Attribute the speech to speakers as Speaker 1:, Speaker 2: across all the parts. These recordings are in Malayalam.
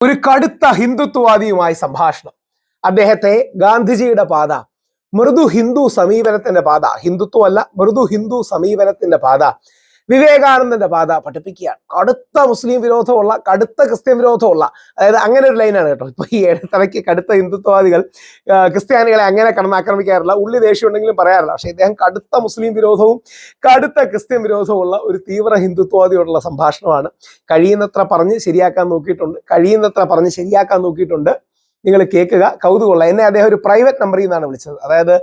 Speaker 1: ഒരു കടുത്ത ഹിന്ദുത്വവാദിയുമായി സംഭാഷണം. അദ്ദേഹത്തെ ഗാന്ധിജിയുടെ പാത, മൃദു ഹിന്ദു സമീപനത്തിന്റെ പാത, ഹിന്ദുത്വമല്ല മൃദു ഹിന്ദു സമീപനത്തിന്റെ പാത, വിവേകാനന്ദന്റെ പാത പഠിപ്പിക്കുകയാണ്. കടുത്ത മുസ്ലിം വിരോധമുള്ള, കടുത്ത ക്രിസ്ത്യൻ വിരോധമുള്ള, അതായത് അങ്ങനെ ഒരു ലൈനാണ് കേട്ടോ. ഇപ്പൊ ഈ ഇടത്തരയ്ക്ക് കടുത്ത ഹിന്ദുത്വവാദികൾ ക്രിസ്ത്യാനികളെ അങ്ങനെ കടന്നാക്രമിക്കാറില്ല, ഉള്ളി ദേഷ്യം ഉണ്ടെങ്കിലും പറയാറില്ല. പക്ഷെ ഇദ്ദേഹം കടുത്ത മുസ്ലിം വിരോധവും കടുത്ത ക്രിസ്ത്യൻ വിരോധമുള്ള ഒരു തീവ്ര ഹിന്ദുത്വവാദിയോടുള്ള സംഭാഷണമാണ്. കഴിയുന്നത്ര പറഞ്ഞ് ശരിയാക്കാൻ നോക്കിയിട്ടുണ്ട്. നിങ്ങൾ കേൾക്കുക, കൗതുകമുള്ള. എന്നെ അദ്ദേഹം ഒരു പ്രൈവറ്റ് നമ്പറിൽ നിന്നാണ് വിളിച്ചത്. അതായത്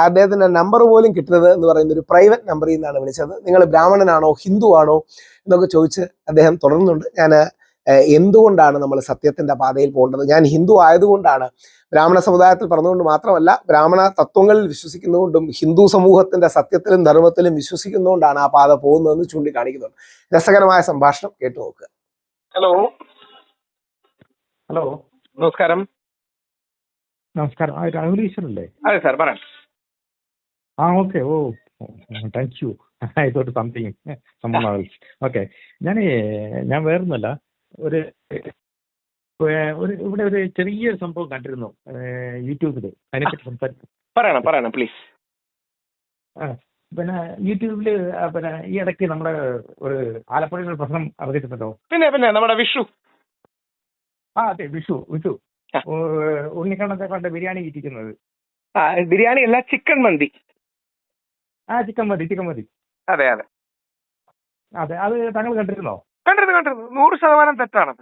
Speaker 1: അദ്ദേഹത്തിന്റെ നമ്പർ പോലും കിട്ടുന്നത് എന്ന് പറയുന്ന ഒരു പ്രൈവറ്റ് നമ്പറിൽ നിന്നാണ് വിളിച്ചത്. നിങ്ങൾ ബ്രാഹ്മണനാണോ ഹിന്ദു ആണോ എന്നൊക്കെ ചോദിച്ച് അദ്ദേഹം തുടർന്നുണ്ട്. ഞാൻ എന്തുകൊണ്ടാണ് നമ്മൾ സത്യത്തിന്റെ പാതയിൽ പോകേണ്ടത്, ഞാൻ ഹിന്ദു ആയതുകൊണ്ടാണ്, ബ്രാഹ്മണ സമുദായത്തിൽ പറഞ്ഞുകൊണ്ട് മാത്രമല്ല ബ്രാഹ്മണ തത്വങ്ങളിൽ വിശ്വസിക്കുന്നതുകൊണ്ടും ഹിന്ദു സമൂഹത്തിന്റെ സത്യത്തിലും ധർമ്മത്തിലും വിശ്വസിക്കുന്നതുകൊണ്ടാണ് ആ പാത പോകുന്നതെന്ന് ചൂണ്ടിക്കാണിക്കുന്നുണ്ട്. രസകരമായ സംഭാഷണം കേട്ടു നോക്കുക.
Speaker 2: ഹലോ
Speaker 3: ഹലോ,
Speaker 2: നമസ്കാരം.
Speaker 3: നമസ്കാരം. രാഹുൽ ഈശ്വരല്ലേ?
Speaker 2: അതെ സാർ, പറയാം.
Speaker 3: Okay. Thank you. I thought something someone else. Okay, ഞാൻ വേറൊന്നുമല്ല, ഒരു ഇവിടെ ഒരു ചെറിയൊരു സംഭവം കണ്ടിരുന്നു യൂട്യൂബില്. അതിനെപ്പറ്റി സംസാരിക്കും.
Speaker 2: പറയണം പ്ലീസ്.
Speaker 3: പിന്നെ യൂട്യൂബില് ഈ ഇടയ്ക്ക് നമ്മുടെ ഒരു ആലപ്പുഴയിൽ ഒരു പ്രശ്നം അറിയിച്ചിട്ടുണ്ടോ?
Speaker 2: പിന്നെ നമ്മുടെ വിഷു.
Speaker 3: അതെ, വിഷു ഉണ്ണിക്കണ്ണത്തെ കൊണ്ട് ബിരിയാണി ഇരിക്കുന്നത്.
Speaker 2: ബിരിയാണി അല്ല, ചിക്കൻ മന്തി.
Speaker 3: ചിക്കൻ മന്തി.
Speaker 2: അതെ,
Speaker 3: അത് താങ്കൾ കണ്ടിരുന്നോ?
Speaker 2: കണ്ടിരുന്നു. 100% തെറ്റാണത്.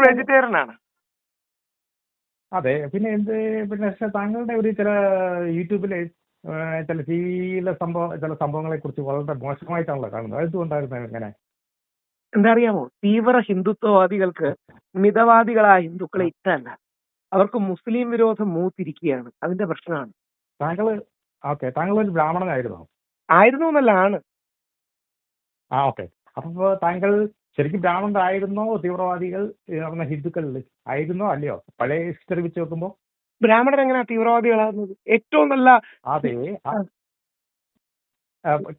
Speaker 2: വെജിറ്റേറിയൻ ആണ്.
Speaker 3: അതെ, പിന്നെ താങ്കളുടെ ഒരു ചില യൂട്യൂബില് ചില സംഭവങ്ങളെ കുറിച്ച് വളരെ മോശമായിട്ടാണല്ലോ കാണുന്നത്. അതെന്തുകൊണ്ടായിരുന്നു അങ്ങനെ?
Speaker 2: എന്താ അറിയാമോ, തീവ്ര ഹിന്ദുത്വവാദികൾക്ക് മിതവാദികളായ ഹിന്ദുക്കളെ ഇഷ്ടമല്ല. അവർക്ക് മുസ്ലിം വിരോധം മൂത്തിരിക്കുകയാണ്. അതിന്റെ പ്രശ്നമാണ്.
Speaker 3: താങ്കൾ ഒരു ബ്രാഹ്മണനായിരുന്നോ?
Speaker 2: ആയിരുന്നു എന്നല്ല, ആണ്.
Speaker 3: ഓക്കെ. അപ്പൊ താങ്കൾ ശരിക്കും ബ്രാഹ്മണരായിരുന്നോ? തീവ്രവാദികൾ ഹിന്ദുക്കളിൽ ആയിരുന്നോ അല്ലയോ? പഴയ ഹിസ്റ്ററി വെച്ച് നോക്കുമ്പോ
Speaker 2: ബ്രാഹ്മണർ എങ്ങനെയാ തീവ്രവാദികളാകുന്നത്? ഏറ്റവും നല്ല
Speaker 3: അതെ,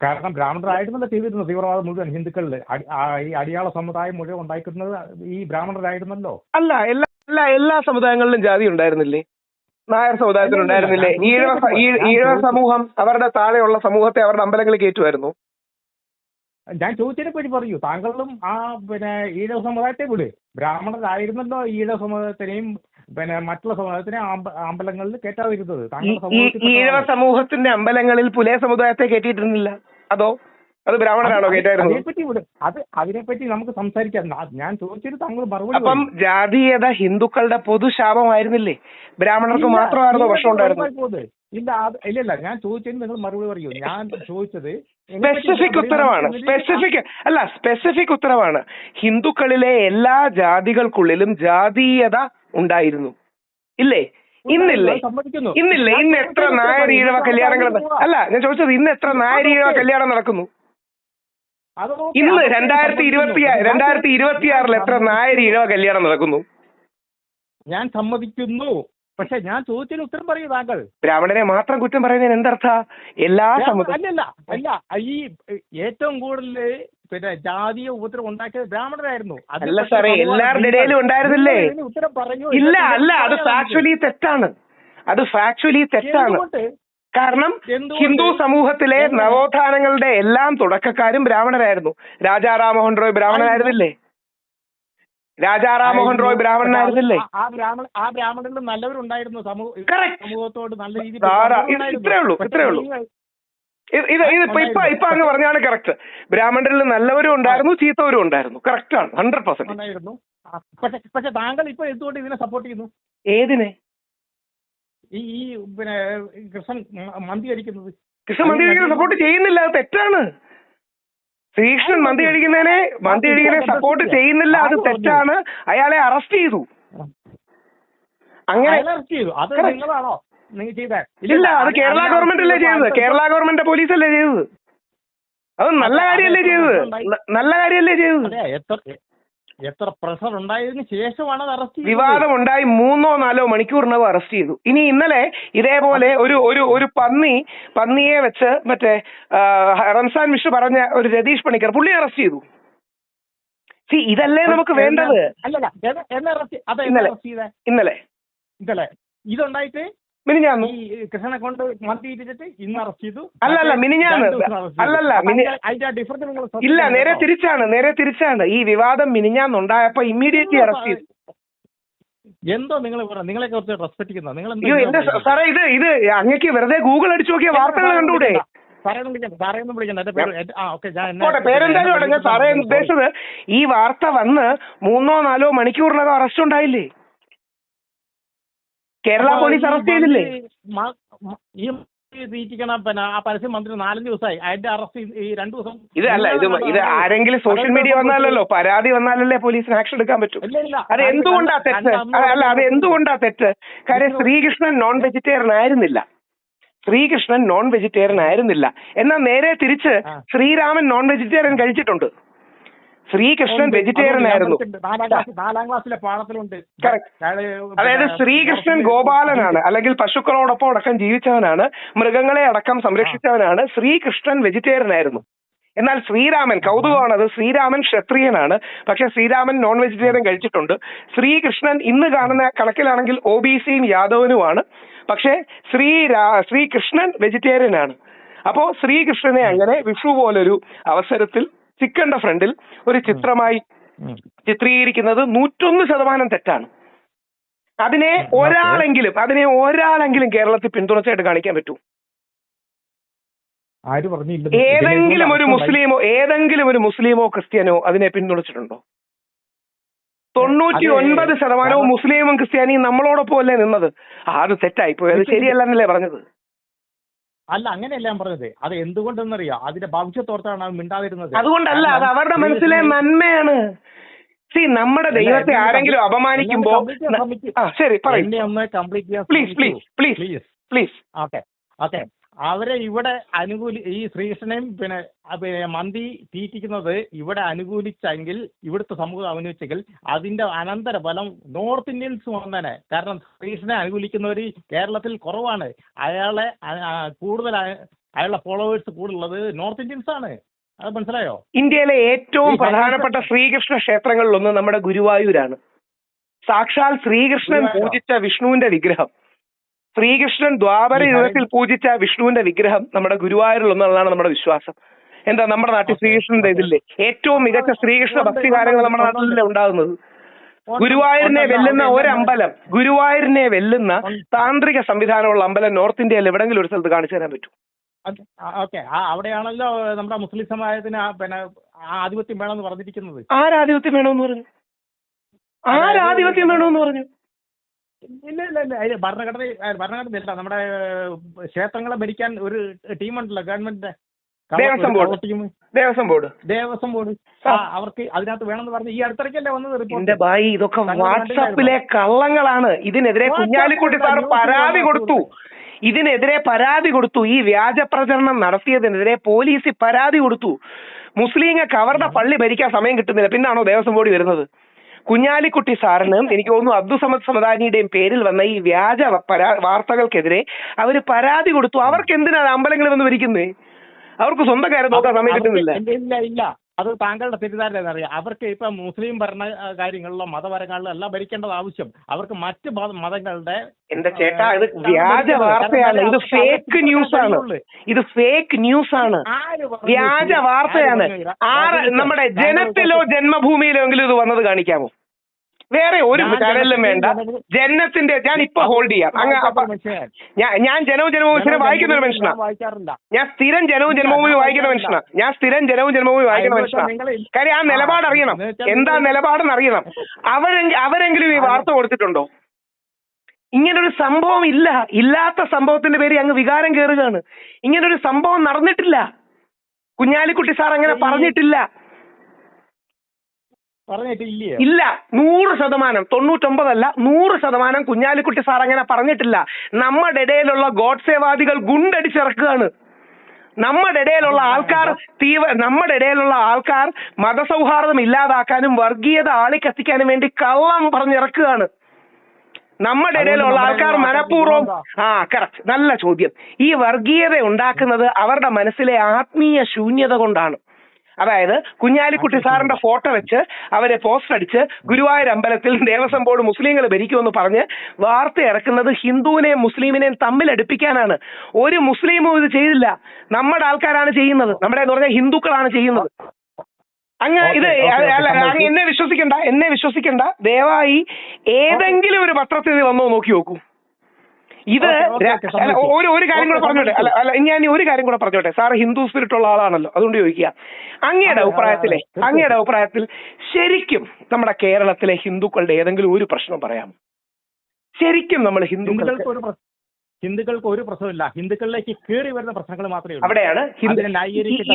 Speaker 3: കാരണം ബ്രാഹ്മണരായിരുന്നല്ലോ ചെയ്തിരുന്നു തീവ്രവാദം മുഴുവൻ ഹിന്ദുക്കളിൽ. ഈ അടിയാള സമുദായം മുഴുവൻ ഉണ്ടാക്കുന്നത് ഈ ബ്രാഹ്മണരായിരുന്നല്ലോ.
Speaker 2: അല്ല, എല്ലാ സമുദായങ്ങളിലും ജാതി ഉണ്ടായിരുന്നില്ലേ? നായർ സമുദായത്തിനുണ്ടായിരുന്നില്ലേ? ഈഴവ സമൂഹം അവരുടെ താഴെയുള്ള സമൂഹത്തെ അവരുടെ അമ്പലങ്ങളിൽ കയറ്റുമായിരുന്നു.
Speaker 3: ഞാൻ ചോദിച്ചതിനെ പറ്റി പറയൂ. താങ്കളും ഈഴവ സമുദായത്തെ വിട്. ബ്രാഹ്മണരായിരുന്നല്ലോ ഈഴവ സമുദായത്തിനെയും മറ്റുള്ള സമുദായത്തിനെ അമ്പലങ്ങളിൽ കയറ്റാതിരുന്നത്.
Speaker 2: ഈഴവ സമൂഹത്തിന്റെ അമ്പലങ്ങളിൽ പുലയ സമുദായത്തെ കയറ്റിയിരുന്നില്ല. അത് ബ്രാഹ്മണരാണോ കയറ്റായിരുന്നത്?
Speaker 3: അതിനെപ്പറ്റി നമുക്ക് സംസാരിക്കാം. ഞാൻ ചോദിച്ചത് താങ്കൾ മറുപടി.
Speaker 2: അപ്പം ജാതീയത ഹിന്ദുക്കളുടെ പൊതുശാപമായിരുന്നില്ലേ? ബ്രാഹ്മണർക്ക് മാത്രമായിരുന്നോ പ്രശ്നം ഉണ്ടായിരുന്നത്?
Speaker 3: ഇല്ല, ഞാൻ ചോദിച്ചതിന് നിങ്ങൾ മറുപടി പറയൂ. ഞാൻ ചോദിച്ചത്
Speaker 2: സ്പെസിഫിക് ഉത്തരവാണ്. ഹിന്ദുക്കളിലെ എല്ലാ ജാതികൾക്കുള്ളിലും ജാതീയത ഉണ്ടായിരുന്നു, ഇല്ലേ? ഇന്നില്ലേ? ഇന്ന് എത്ര നായർ ഈഴവ കല്യാണങ്ങൾ? ഞാൻ ചോദിച്ചത് ഇന്ന് എത്ര നായർ ഈഴവ കല്യാണം നടക്കുന്നു? ഇന്ന് 2026 എത്ര നായർ ഈഴവ കല്യാണം നടക്കുന്നു?
Speaker 3: ഞാൻ സമ്മതിക്കുന്നു. പക്ഷെ ഞാൻ ചോദിച്ചതിന് ഉത്തരം പറയൂ താങ്കൾ.
Speaker 2: ബ്രാഹ്മണനെ മാത്രം കുറ്റം പറയുന്നതിന് എന്തർത്ഥ?
Speaker 3: അല്ല, ഈ ഏറ്റവും കൂടുതൽ ജാതീയ ഉപദ്രവം ഉണ്ടാക്കിയത് ബ്രാഹ്മണരായിരുന്നു.
Speaker 2: അല്ല സാറേ, എല്ലാവരുടെ ഇടയിലും ഉണ്ടായിരുന്നില്ലേ?
Speaker 3: ഉത്തരം പറഞ്ഞു.
Speaker 2: അല്ല, അത് ഫാക്ച്വലി തെറ്റാണ്. കാരണം ഹിന്ദു സമൂഹത്തിലെ നവോത്ഥാനങ്ങളുടെ എല്ലാം തുടക്കക്കാരും ബ്രാഹ്മണരായിരുന്നു. രാജാ റാംമോഹൻ റോയ് ബ്രാഹ്മണനായിരുന്നില്ലേ?
Speaker 3: ആ ബ്രാഹ്മണരിൽ നല്ലവരുണ്ടായിരുന്നു. സമൂഹത്തോട് നല്ല രീതിയിൽ.
Speaker 2: ഇത്രേ ഉള്ളൂ. ഇപ്പൊ അങ്ങ് പറഞ്ഞാണ് കറക്റ്റ്. ബ്രാഹ്മണരിൽ നല്ലവരും ഉണ്ടായിരുന്നു, ചീത്തവരും ഉണ്ടായിരുന്നു. കറക്റ്റ് ആണ്, 100%
Speaker 3: ഉണ്ടായിരുന്നു. പക്ഷെ താങ്കൾ ഇപ്പൊ എന്തുകൊണ്ട് ഇതിനെ സപ്പോർട്ട് ചെയ്യുന്നു?
Speaker 2: ഏതിനെ?
Speaker 3: ഈ കൃഷ്ണൻ മന്തി കഴിക്കുന്നത്
Speaker 2: സപ്പോർട്ട് ചെയ്യുന്നില്ല, അത് തെറ്റാണ്. ശ്രീകൃഷ്ണൻ മന്തി കഴിക്കുന്നതിനെ സപ്പോർട്ട് ചെയ്യുന്നില്ല, അത് തെറ്റാണ്. അയാളെ അറസ്റ്റ് ചെയ്തു. അങ്ങനെ
Speaker 3: അത് നിങ്ങളാണോ ചെയ്തത്?
Speaker 2: ഇല്ല, അത് കേരള ഗവൺമെന്റ് അല്ലേ ചെയ്തത്. കേരള ഗവൺമെന്റ് പോലീസല്ലേ ചെയ്തത്. അത് നല്ല കാര്യമല്ലേ ചെയ്തത്.
Speaker 3: എത്ര പ്രഷർ ഉണ്ടായതിനു ശേഷമാണ് അത് അറസ്റ്റ് ചെയ്തത്.
Speaker 2: വിവാദമുണ്ടായി 3-4 മണിക്കൂറിനകം അറസ്റ്റ് ചെയ്തു. ഇന്നലെ ഇതേപോലെ ഒരു പന്നിയെ വെച്ച് റംസാൻ വിഷു പറഞ്ഞ ഒരു രതീഷ് പണിക്കർ, പുള്ളി അറസ്റ്റ് ചെയ്തു. ഇതല്ലേ നമുക്ക് വേണ്ടത്.
Speaker 3: അല്ലല്ല എന്നെ അറസ്റ്റ് അത്
Speaker 2: ഇന്നലെ ഇന്നലെ
Speaker 3: ഇന്നലെ ഇതുണ്ടായിട്ട്
Speaker 2: മിനിഞ്ഞാന്ന്
Speaker 3: ഈ കൃഷ്ണനെ കൊണ്ട് മന്തി ഇട്ടിട്ട് ഇന്ന് അറസ്റ്റ് ചെയ്തു.
Speaker 2: അല്ലല്ല മിനിഞ്ഞാന്ന് അല്ലല്ല
Speaker 3: അതിന്റെ ഡിഫറൻസ് നിങ്ങൾ
Speaker 2: ഇല്ല, നേരെ തിരിച്ചാണ്. ഈ വിവാദം മിനിഞ്ഞാന്നുണ്ടായപ്പോ ഇമ്മീഡിയറ്റ്ലി അറസ്റ്റ് ചെയ്തു.
Speaker 3: എന്തോ നിങ്ങൾ നിങ്ങളെ കുറിച്ച് റെസ്പെക്ട് ചെയ്യുന്ന നിങ്ങൾ
Speaker 2: അയ്യോ എന്റെ സാറേ, ഇത് അങ്ങക്ക് വെറുതെ ഗൂഗിൾ അടിച്ചു നോക്കിയ വാർത്തകൾ കണ്ടൂടെ? പേരെന്തായാലും അടങ്ങ സാറേ ഉദ്ദേശിച്ചത് ഈ വാർത്ത വന്ന് 3-4 മണിക്കൂറിനകം അറസ്റ്റ് ഉണ്ടായില്ലേ? കേരള പോലീസ് അറസ്റ്റ് ചെയ്തില്ലേ?
Speaker 3: പിന്നെ ആ പരസ്യം മന്ത്രി 4 ദിവസമായി അതിന്റെ അറസ്റ്റ് ഈ 2 ദിവസം.
Speaker 2: ഇത് ആരെങ്കിലും സോഷ്യൽ മീഡിയ വന്നാലല്ലോ, പരാതി വന്നാലല്ലേ പോലീസിന് ആക്ഷൻ എടുക്കാൻ പറ്റും. അത് എന്തുകൊണ്ടാ തെറ്റ്? അത് എന്തുകൊണ്ടാ തെറ്റ്? കാര്യം ശ്രീകൃഷ്ണൻ നോൺ വെജിറ്റേറിയൻ ആയിരുന്നില്ല. എന്നാൽ നേരെ തിരിച്ച് ശ്രീരാമൻ നോൺ വെജിറ്റേറിയൻ കഴിച്ചിട്ടുണ്ട്. ശ്രീകൃഷ്ണൻ വെജിറ്റേറിയൻ ആയിരുന്നു.
Speaker 3: 4ാം ക്ലാസ്സിലെ പാഠത്തിലുണ്ട്.
Speaker 2: അതായത് ശ്രീകൃഷ്ണൻ ഗോപാലനാണ്, അല്ലെങ്കിൽ പശുക്കളോടൊപ്പം അടക്കം ജീവിച്ചവനാണ്, മൃഗങ്ങളെ അടക്കം സംരക്ഷിച്ചവനാണ്. ശ്രീകൃഷ്ണൻ വെജിറ്റേറിയൻ ആയിരുന്നു. എന്നാൽ ശ്രീരാമൻ, കൗതുകമാണത്, ശ്രീരാമൻ ക്ഷത്രിയനാണ്, പക്ഷെ ശ്രീരാമൻ നോൺ വെജിറ്റേറിയൻ കഴിച്ചിട്ടുണ്ട്. ശ്രീകൃഷ്ണൻ ഇന്ന് കാണുന്ന കണക്കിലാണെങ്കിൽ OBCയും യാദവനുമാണ്, പക്ഷെ ശ്രീകൃഷ്ണൻ വെജിറ്റേറിയൻ ആണ്. അപ്പോ ശ്രീകൃഷ്ണനെ അങ്ങനെ വിഷു പോലൊരു അവസരത്തിൽ ചിക്കന്റെ ഫ്രണ്ടിൽ ഒരു ചിത്രമായി ചിത്രീകരിക്കുന്നത് 101% തെറ്റാണ്. അതിനെ ഒരാളെങ്കിലും കേരളത്തിൽ പിന്തുണച്ചായിട്ട് കാണിക്കാൻ പറ്റൂ? ഏതെങ്കിലും ഒരു മുസ്ലിമോ ക്രിസ്ത്യാനോ അതിനെ പിന്തുണച്ചിട്ടുണ്ടോ? 99% മുസ്ലിമും ക്രിസ്ത്യാനിയും നമ്മളോടൊപ്പം അല്ലേ നിന്നത്. അത് തെറ്റായിപ്പോയി, അത് ശരിയല്ലെന്നല്ലേ പറഞ്ഞത്?
Speaker 3: അല്ല, അങ്ങനെയല്ല ഞാൻ പറഞ്ഞത്. അത് എന്തുകൊണ്ടെന്നറിയാം, അതിന്റെ ഭവിഷ്യത്തോർത്താണ് മിണ്ടാതിരുന്നത്.
Speaker 2: അതുകൊണ്ടല്ല, അത് അവരുടെ മനസ്സിലെ നന്മയാണ്. നമ്മുടെ ദൈവത്തെ ആരെങ്കിലും അപമാനിക്കുമ്പോ ശരി പ്ലീസ്
Speaker 3: ഓക്കെ അവരെ ഇവിടെ ഈ ശ്രീകൃഷ്ണനെയും പിന്നെ മന്തി തീറ്റിക്കുന്നത് ഇവിടെ അനുകൂലിച്ചെങ്കിൽ, ഇവിടുത്തെ സമൂഹം അനുകൂലിച്ചെങ്കിൽ അതിന്റെ അനന്തര ഫലം നോർത്ത് ഇന്ത്യൻസ് വന്നേനെ. കാരണം ശ്രീകൃഷ്ണനെ അനുകൂലിക്കുന്നവർ കേരളത്തിൽ കുറവാണ്. അയാളുടെ ഫോളോവേഴ്സ് കൂടുതലുള്ളത് നോർത്ത് ഇന്ത്യൻസ് ആണ്. അത് മനസ്സിലായോ?
Speaker 2: ഇന്ത്യയിലെ ഏറ്റവും പ്രധാനപ്പെട്ട ശ്രീകൃഷ്ണ ക്ഷേത്രങ്ങളിലൊന്ന് നമ്മുടെ ഗുരുവായൂരാണ്. സാക്ഷാൽ ശ്രീകൃഷ്ണൻ പൂജിച്ച വിഷ്ണുവിന്റെ വിഗ്രഹം, ശ്രീകൃഷ്ണൻ ദ്വാപര യുഗത്തിൽ പൂജിച്ച വിഷ്ണുവിന്റെ വിഗ്രഹം നമ്മുടെ ഗുരുവായൂരിലൊന്നുള്ളതാണ് നമ്മുടെ വിശ്വാസം. എന്താ, നമ്മുടെ നാട്ടിൽ ശ്രീകൃഷ്ണന്റെ ഇതില്ലേ? ഏറ്റവും മികച്ച ശ്രീകൃഷ്ണ ഭക്തികാരങ്ങൾ നമ്മുടെ നാട്ടിലല്ലേ ഉണ്ടാകുന്നത്. ഗുരുവായൂരിനെ വെല്ലുന്ന താന്ത്രിക സംവിധാനമുള്ള അമ്പലം നോർത്ത് ഇന്ത്യയിൽ എവിടെങ്കിലും ഒരു സ്ഥലത്ത് കാണിച്ചു തരാൻ പറ്റും?
Speaker 3: ഓക്കെ, അവിടെയാണല്ലോ നമ്മുടെ മുസ്ലിം സമുദായത്തിന് പിന്നെ ആധിപത്യം വേണമെന്ന് പറഞ്ഞിരിക്കുന്നത്.
Speaker 2: ആരാധിപത്യം വേണമെന്ന് പറഞ്ഞു?
Speaker 3: ഇല്ല ഭരണഘടന നമ്മുടെ ക്ഷേത്രങ്ങളെ ഭരിക്കാൻ ഒരു ടീമുണ്ടല്ലോ ഗവൺമെന്റിന്റെ,
Speaker 2: ദേവസ്വം
Speaker 3: ബോർഡ്. അവർക്ക് അതിനകത്ത് വേണമെന്ന് പറഞ്ഞു. ഈ അടുത്തിടയ്ക്കല്ലേ വന്നത്
Speaker 2: റിപ്പോർട്ട്. ഇതൊക്കെ വാട്സാപ്പിലെ കള്ളങ്ങളാണ്. ഇതിനെതിരെ കുഞ്ഞാലിക്കുട്ടി സാർ പരാതി കൊടുത്തു. ഈ വ്യാജ പ്രചരണം നടത്തിയതിനെതിരെ പോലീസ് പരാതി കൊടുത്തു. മുസ്ലിങ്ങൾക്ക് അവരുടെ പള്ളി ഭരിക്കാൻ സമയം കിട്ടുന്നില്ല, പിന്നാണോ ദേവസ്വം ബോർഡ് വരുന്നത്? കുഞ്ഞാലിക്കുട്ടി സാറിന് എനിക്ക് തോന്നുന്നു അബ്ദുസമദ് സമദാനിയുടെയും പേരിൽ വന്ന ഈ വ്യാജ വാർത്തകൾക്കെതിരെ അവര് പരാതി കൊടുത്തു. അവർക്ക് എന്തിനാണ് അമ്പലങ്ങളിൽ വന്ന് ഭരിക്കുന്നത്? അവർക്ക് സ്വന്തം കാര്യം നോക്കാൻ സമയം കിട്ടുന്നില്ല.
Speaker 3: ഇല്ല, അത് താങ്കളുടെ തെറ്റിദ്ധാരണ അറിയാം. അവർക്ക് ഇപ്പൊ മുസ്ലിം ഭരണ കാര്യങ്ങളിലോ മതപരങ്ങളിലോ എല്ലാം ഭരിക്കേണ്ടത് ആവശ്യം. അവർക്ക് മറ്റ് മതങ്ങളുടെ
Speaker 2: എന്റെ ചേട്ടാ, ഇത് വ്യാജ വാർത്തയാണ്, ഇത് ഫേക്ക് ന്യൂസ് ആണ്, വ്യാജ വാർത്തയാണ്. നമ്മുടെ ജനത്തിലോ ജന്മഭൂമിയിലോ എങ്കിലും ഇത് വന്നത് കാണിക്കാമോ? വേറെ ഒരു ചാനലിലും വേണ്ട. ജനത്തിന്റെ ഞാൻ ഇപ്പൊ ഹോൾഡ് ചെയ്യാം. ഞാൻ ജനവും ജന്മഭൂമിയെ വായിക്കുന്ന ഒരു മനുഷ്യനാണ്. ഞാൻ സ്ഥിരം ജനവും ജന്മഭൂമി വായിക്കുന്ന മനുഷ്യനാണ്. കാര്യം ആ നിലപാട് അറിയണം, എന്താ നിലപാടെന്ന് അറിയണം. അവരെങ്കിലും ഈ വാർത്ത കൊടുത്തിട്ടുണ്ടോ? ഇങ്ങനൊരു സംഭവം ഇല്ലാത്ത സംഭവത്തിന്റെ പേര് അങ്ങ് വികാരം കയറുകയാണ്. ഇങ്ങനൊരു സംഭവം നടന്നിട്ടില്ല. കുഞ്ഞാലിക്കുട്ടി സാർ അങ്ങനെ പറഞ്ഞിട്ടില്ല. ഇല്ല, 100%, 99% 100% കുഞ്ഞാലിക്കുട്ടി സാർ അങ്ങനെ പറഞ്ഞിട്ടില്ല. നമ്മുടെ ഇടയിലുള്ള ഗോഡ്സേവാദികൾ ഗുണ്ടടിച്ചിറക്കുകയാണ്. നമ്മുടെ ഇടയിലുള്ള ആൾക്കാർ മതസൗഹാർദ്ദം ഇല്ലാതാക്കാനും വർഗീയത ആളിക്കത്തിക്കാനും വേണ്ടി കള്ളം പറഞ്ഞിറക്കുകയാണ്. നമ്മുടെ ഇടയിലുള്ള ആൾക്കാർ മനഃപൂർവ്വം കറക്റ്റ്, നല്ല ചോദ്യം. ഈ വർഗീയത ഉണ്ടാക്കുന്നത് അവരുടെ മനസ്സിലെ ആത്മീയ ശൂന്യത കൊണ്ടാണ്. അതായത് കുഞ്ഞാലിക്കുട്ടി സാറിന്റെ ഫോട്ടോ വെച്ച് അവരെ പോസ്റ്റർ അടിച്ച് ഗുരുവായൂർ അമ്പലത്തിൽ ദേവസ്വം ബോർഡ് മുസ്ലിങ്ങൾ ഭരിക്കുമെന്ന് പറഞ്ഞ് വാർത്ത ഇറക്കുന്നത് ഹിന്ദുവിനെയും മുസ്ലിമിനെയും തമ്മിൽ അടുപ്പിക്കാനാണ്. ഒരു മുസ്ലിമും ഇത് ചെയ്തില്ല, നമ്മുടെ ആൾക്കാരാണ് ചെയ്യുന്നത്, നമ്മുടെ എന്ന് പറഞ്ഞാൽ ഹിന്ദുക്കളാണ് ചെയ്യുന്നത്. അങ്ങ് ഇത് അങ്ങ് എന്നെ വിശ്വസിക്കണ്ട, ദയവായി ഏതെങ്കിലും ഒരു പത്രത്തിൽ ഇത് വന്നോ നോക്കി നോക്കൂ. ഇത് ഒരു കാര്യം കൂടെ പറഞ്ഞോട്ടെ, ഞാൻ ഒരു കാര്യം കൂടെ പറഞ്ഞോട്ടെ. സാർ ഹിന്ദു സ്പിരിറ്റ് ഉള്ള ആളാണല്ലോ, അതുകൊണ്ട് ചോദിക്കുക, അങ്ങയുടെ അഭിപ്രായത്തിൽ ശരിക്കും നമ്മുടെ കേരളത്തിലെ ഹിന്ദുക്കളുടെ ഏതെങ്കിലും ഒരു പ്രശ്നം പറയാമോ? ശരിക്കും നമ്മൾ
Speaker 3: ഹിന്ദുക്കൾക്ക് ഒരു പ്രശ്നമില്ല, ഹിന്ദുക്കളിലേക്ക് കയറി വരുന്ന പ്രശ്നങ്ങൾ മാത്രമേ ഉള്ളൂ.
Speaker 2: അവിടെയാണ്